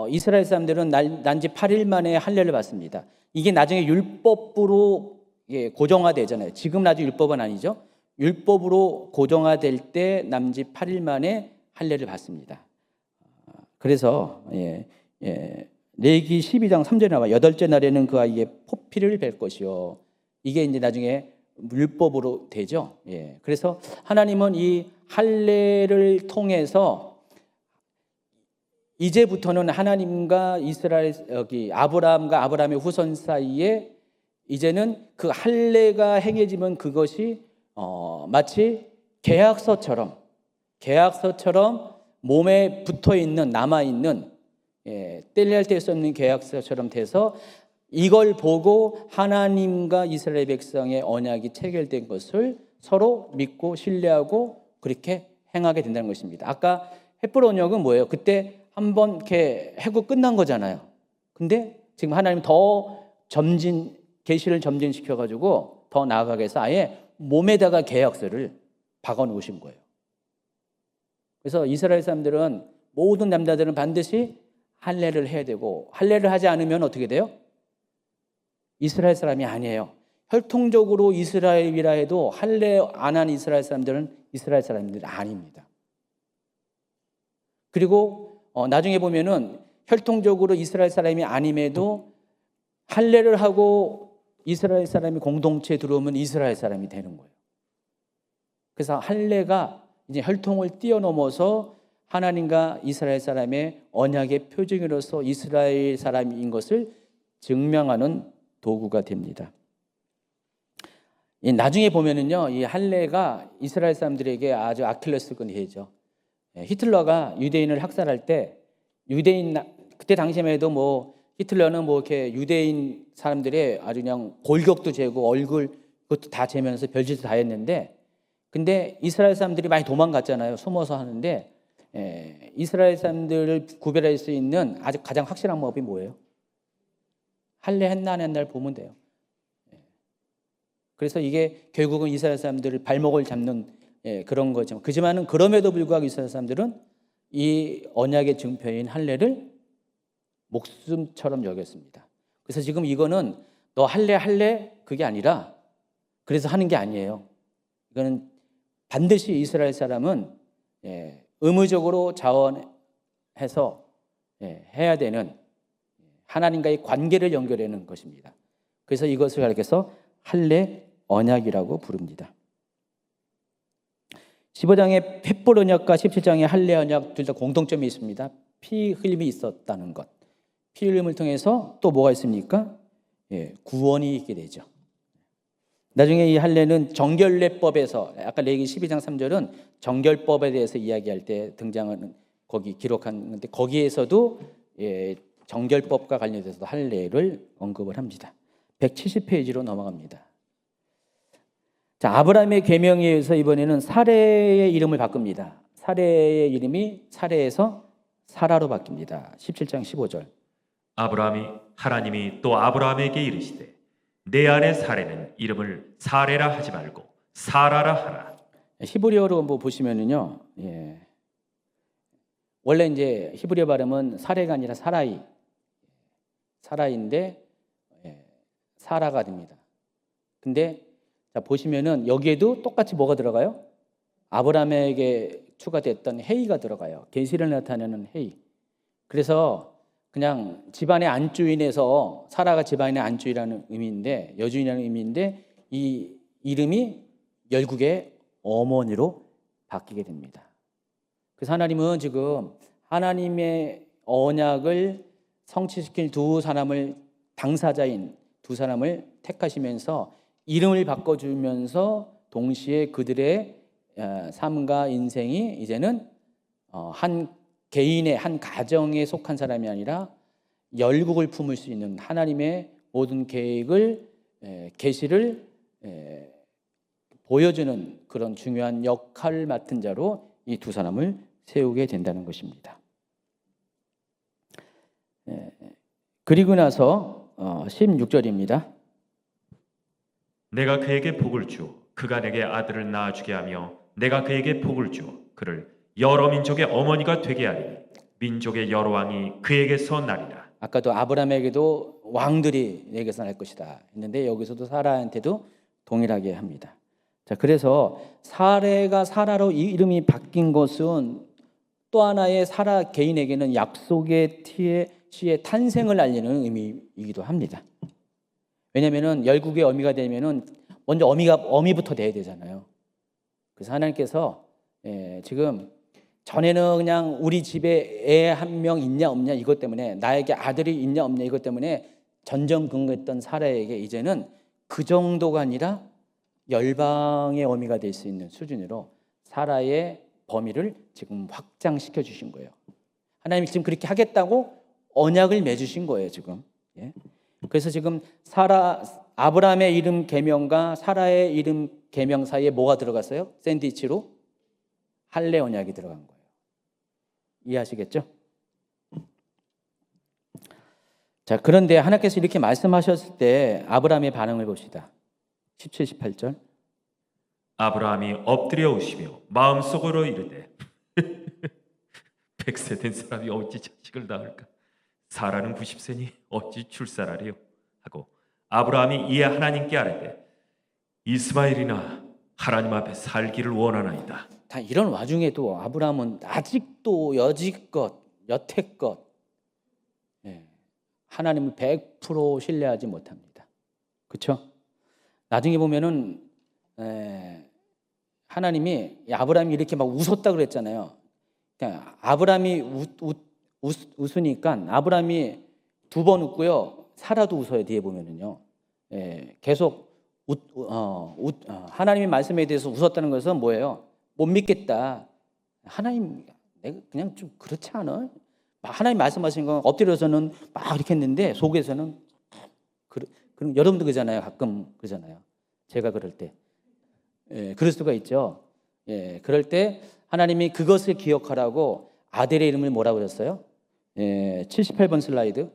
이스라엘 사람들은 난지 8일 만에 할례를 받습니다. 이게 나중에 율법으로 고정화되잖아요. 지금 아직 율법은 아니죠. 율법으로 고정화될 때 남지 8일 만에 할례를 받습니다. 그래서 레위기 12장 3절에 나와 여덟째 날에는 그 아이의 포피를 벨 것이요. 이게 이제 나중에 율법으로 되죠. 그래서 하나님은 이 할례를 통해서 이제부터는 하나님과 아브라함과 아브라함의 후손 사이에 이제는 그 할례가 행해지면 그것이 마치 계약서처럼 몸에 붙어 있는, 남아 있는, 뗄래야 뗄 수 없는 계약서처럼 돼서 이걸 보고 하나님과 이스라엘 백성의 언약이 체결된 것을 서로 믿고 신뢰하고 그렇게 행하게 된다는 것입니다. 아까 헷불 언약은 뭐예요? 그때 한번 이렇게 해고 끝난 거잖아요. 근데 지금 하나님 더 계시를 점진시켜 가지고 더 나아가게 해서 아예 몸에다가 계약서를 박아 놓으신 거예요. 그래서 이스라엘 사람들은, 모든 남자들은 반드시 할례를 해야 되고, 할례를 하지 않으면 어떻게 돼요? 이스라엘 사람이 아니에요. 혈통적으로 이스라엘이라 해도 할례 안 한 이스라엘 사람들은 이스라엘 사람들이 아닙니다. 그리고 나중에 보면은 혈통적으로 이스라엘 사람이 아님에도 할례를 하고 이스라엘 사람이 공동체에 들어오면 이스라엘 사람이 되는 거예요. 그래서 할례가 이제 혈통을 뛰어넘어서 하나님과 이스라엘 사람의 언약의 표징으로서 이스라엘 사람인 것을 증명하는 도구가 됩니다. 나중에 보면은요, 이 할례가 이스라엘 사람들에게 아주 아킬레스건이죠. 히틀러가 유대인을 학살할 때 그때 당시만 해도 히틀러는 이렇게 유대인 사람들의 아주 그냥 골격도 재고 얼굴 그것도 다 재면서 별짓을 다 했는데, 근데 이스라엘 사람들이 많이 도망갔잖아요. 숨어서 하는데 이스라엘 사람들을 구별할 수 있는 아주 가장 확실한 법이 뭐예요? 할례 했나 안 했나를 보면 돼요. 그래서 이게 결국은 이스라엘 사람들을 발목을 잡는 그런 거죠. 그지만은 그럼에도 불구하고 이스라엘 사람들은 이 언약의 증표인 할례를 목숨처럼 여겼습니다. 그래서 지금 이거는 너 할례 그게 아니라 그래서 하는 게 아니에요. 이거는 반드시 이스라엘 사람은 의무적으로 자원해서 해야 되는 하나님과의 관계를 연결하는 것입니다. 그래서 이것을 가리켜서 할례 언약이라고 부릅니다. 15장의 횃불 언약과 17장의 할례 언약 둘 다 공통점이 있습니다. 피 흘림이 있었다는 것. 피 흘림을 통해서 또 뭐가 있습니까? 구원이 있게 되죠. 나중에 이 할례는 정결례법에서, 아까 레위기 12장 3절은 정결법에 대해서 이야기할 때 등장하는, 거기 기록한 건데, 거기에서도 정결법과 관련돼서 할례를 언급을 합니다. 170페이지로 넘어갑니다. 자, 아브라함의 계명에 의해서 이번에는 사레의 이름을 바꿉니다. 사레의 이름이 사레에서 사라로 바뀝니다. 17장 15절. 하나님이 또 아브라함에게 이르시되 내 아내 사레는 이름을 사레라 하지 말고 사라라 하라. 히브리어로 한번 보시면은요, 원래 이제 히브리어 발음은 사레가 아니라 사라인데 사라가 됩니다. 근데 자, 보시면은 여기에도 똑같이 뭐가 들어가요? 아브라함에게 추가됐던 헤이가 들어가요. 계시를 나타내는 헤이. 그래서 그냥 집안의 안주인에서 사라가 집안의 안주인이라는 의미인데 여주인이라는 의미인데 이 이름이 열국의 어머니로 바뀌게 됩니다. 그래서 하나님은 지금 하나님의 언약을 성취시킬 두 사람을 당사자인 두 사람을 택하시면서 이름을 바꿔주면서 동시에 그들의 삶과 인생이 이제는 한 개인의 한 가정에 속한 사람이 아니라 열국을 품을 수 있는 하나님의 모든 계획을 계시를 보여주는 그런 중요한 역할을 맡은 자로 이 두 사람을 세우게 된다는 것입니다. 그리고 나서 16절입니다. 내가 그에게 복을 주 그가 내게 아들을 낳아주게 하며 내가 그에게 복을 주 그를 여러 민족의 어머니가 되게 하리니 민족의 여러 왕이 그에게서 나리라. 아까도 아브라함에게도 왕들이 내게서 날 것이다 했는데 여기서도 사라한테도 동일하게 합니다. 자, 그래서 사라로 이름이 바뀐 것은 또 하나의 사라 개인에게는 약속의 씨의 탄생을 알리는 의미이기도 합니다. 왜냐하면 열국의 어미가 되면은 먼저 어미부터 돼야 되잖아요. 그래서 하나님께서 지금 전에는 그냥 우리 집에 애 한 명 있냐 없냐 이것 때문에 나에게 아들이 있냐 없냐 이것 때문에 전전긍긍했던 사라에게 이제는 그 정도가 아니라 열방의 어미가 될 수 있는 수준으로 사라의 범위를 지금 확장시켜 주신 거예요. 하나님이 지금 그렇게 하겠다고 언약을 맺으신 거예요 지금. 그래서 지금 아브라함의 이름 계명과 사라의 이름 계명 사이에 뭐가 들어갔어요? 샌드위치로 할례 언약이 들어간 거예요. 이해하시겠죠? 자, 그런데 하나님께서 이렇게 말씀하셨을 때 아브라함의 반응을 봅시다. 17, 18절. 아브라함이 엎드려 오시며 마음속으로 이르되 100세 된 사람이 어찌 자식을 낳을까? 사라는 90세니 어찌 출산하리요? 하고 아브라함이 이에 하나님께 아뢰되 이스마엘이나 하나님 앞에 살기를 원하나이다. 다 이런 와중에도 아브라함은 아직도 여지껏 하나님을 100% 신뢰하지 못합니다. 그렇죠? 나중에 보면은 하나님이 아브라함이 이렇게 막 웃었다 그랬잖아요. 그러니까 아브라함이 웃으니까 아브라함이 두 번 웃고요. 사라도 웃어요. 뒤에 보면은요. 계속 하나님의 말씀에 대해서 웃었다는 것은 뭐예요? 못 믿겠다. 하나님, 내가 그냥 좀 그렇지 않아? 하나님 말씀하신 건 엎드려서는 막 이렇게 했는데 속에서는 그럼 여러분도 그러잖아요. 가끔 그러잖아요. 제가 그럴 때. 그럴 수가 있죠. 그럴 때 하나님이 그것을 기억하라고 아들의 이름을 뭐라고 그랬어요? 78번 슬라이드.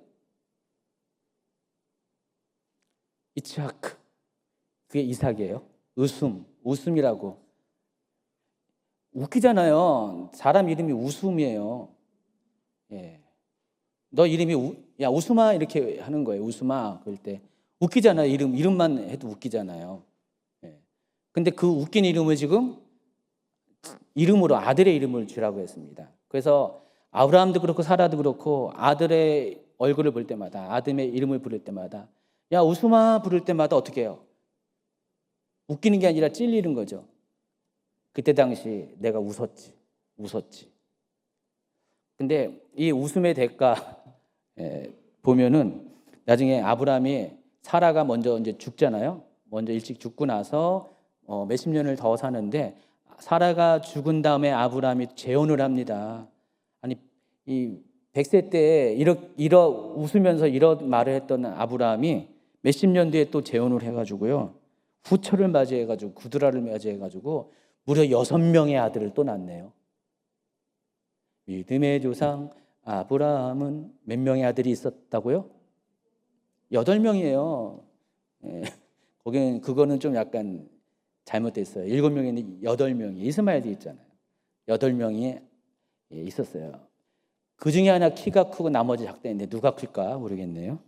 이츠하크. 그게 이삭이에요. 웃음이라고. 웃기잖아요. 사람 이름이 웃음이에요. 너 이름이 야 웃음아 이렇게 하는 거예요. 웃음아 그럴 때 웃기잖아요. 이름만 해도 웃기잖아요. 근데 그 웃긴 이름을 지금 이름으로 아들의 이름을 주라고 했습니다. 그래서 아브라함도 그렇고 사라도 그렇고 아들의 얼굴을 볼 때마다 아들의 이름을 부를 때마다 야 웃음아 부를 때마다 어떻게 해요? 웃기는 게 아니라 찔리는 거죠. 그때 당시 내가 웃었지. 근데 이 웃음의 대가 보면은 나중에 아브라함이 사라가 먼저 이제 죽잖아요. 먼저 일찍 죽고 나서 몇십 년을 더 사는데 사라가 죽은 다음에 아브라함이 재혼을 합니다. 아니 이 100세 때 웃으면서 이런 말을 했던 아브라함이 몇십 년 뒤에 또 재혼을 해가지고요. 후처를 맞이해가지고 구두라를 맞이해가지고 무려 6명의 아들을 또 낳네요. 믿음의 조상 아브라함은 몇 명의 아들이 있었다고요? 8명이에요. 그거는 좀 약간 잘못됐어요. 7명인데 8명이 이스마엘도 있잖아요. 8명이 있었어요. 그 중에 하나 키가 크고 나머지 작다는데 누가 클까 모르겠네요.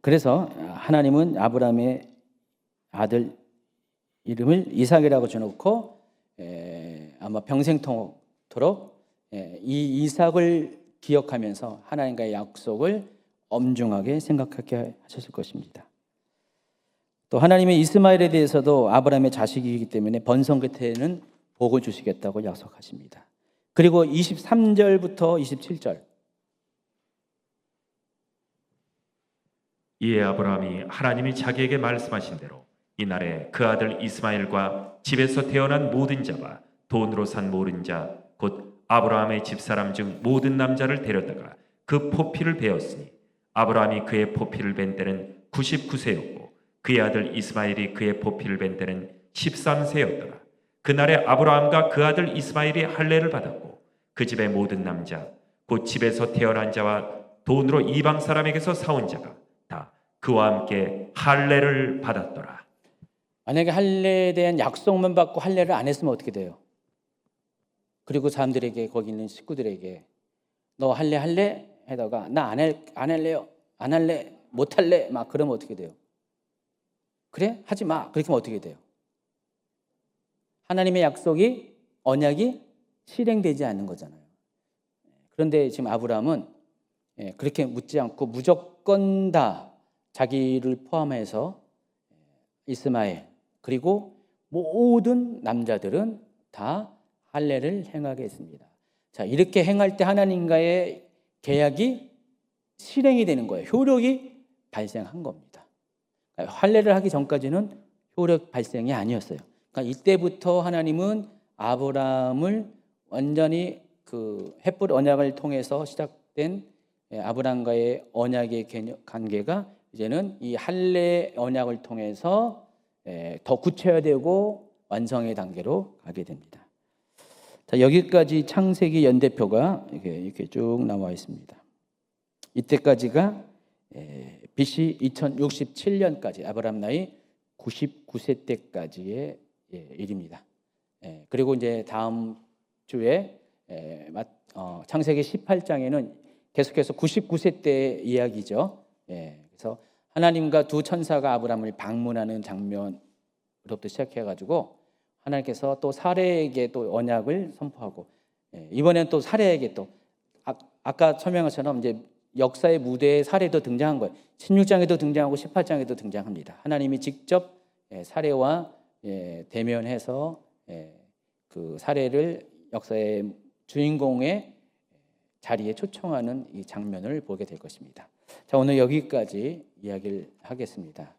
그래서 하나님은 아브라함의 아들 이름을 이삭이라고 줘놓고 아마 평생토록 이 이삭을 기억하면서 하나님과의 약속을 엄중하게 생각하게 하셨을 것입니다. 또 하나님의 이스마엘에 대해서도 아브라함의 자식이기 때문에 번성 끝에는 복을 주시겠다고 약속하십니다. 그리고 23절부터 27절. 이에 아브라함이 하나님이 자기에게 말씀하신 대로 이날에 그 아들 이스마엘과 집에서 태어난 모든 자와 돈으로 산 모든 자 곧 아브라함의 집사람 중 모든 남자를 데려다가 그 포피를 베었으니 아브라함이 그의 포피를 벤 때는 99세였고 그의 아들 이스마엘이 그의 포피를 벤 때는 13세였더라. 그날에 아브라함과 그 아들 이스마엘이 할례를 받았고 그 집의 모든 남자 곧 집에서 태어난 자와 돈으로 이방 사람에게서 사온 자가 다 그와 함께 할례를 받았더라. 만약에 할례에 대한 약속만 받고 할례를 안 했으면 어떻게 돼요? 그리고 사람들에게, 거기 있는 식구들에게 너 할래 해다가 나 안 할래요, 안 할래, 못 할래 막 그러면 어떻게 돼요? 그래? 하지 마. 그렇게 하면 어떻게 돼요? 하나님의 약속이, 언약이 실행되지 않는 거잖아요. 그런데 지금 아브라함은 그렇게 묻지 않고 무조건 다 자기를 포함해서 이스마엘 그리고 모든 남자들은 다 할례를 행하게 했습니다. 자, 이렇게 행할 때 하나님과의 계약이 실행이 되는 거예요. 효력이 발생한 겁니다. 할례를 하기 전까지는 효력 발생이 아니었어요. 그러니까 이때부터 하나님은 아브라함을 완전히 그 헷불 언약을 통해서 시작된 아브라함과의 언약의 관계가 이제는 이 할례 언약을 통해서 더 구체화되고 완성의 단계로 가게 됩니다. 자, 여기까지 창세기 연대표가 이렇게 쭉 나와 있습니다. 이때까지가 BC 2067년까지 아브라함 나이 99세 때까지의 일입니다. 그리고 이제 다음 주에 창세기 18장에는 계속해서 99세 때의 이야기죠. 그래서 하나님과 두 천사가 아브라함을 방문하는 장면부터 시작해가지고 하나님께서 또 사례에게 또 언약을 선포하고 이번에는 또 사례에게 또 아까 설명한 이제 역사의 무대에 사례도 등장한 거예요. 16장에도 등장하고 18장에도 등장합니다. 하나님이 직접 사례와 대면해서 그 사례를 역사의 주인공의 자리에 초청하는 이 장면을 보게 될 것입니다. 자, 오늘 여기까지 이야기를 하겠습니다.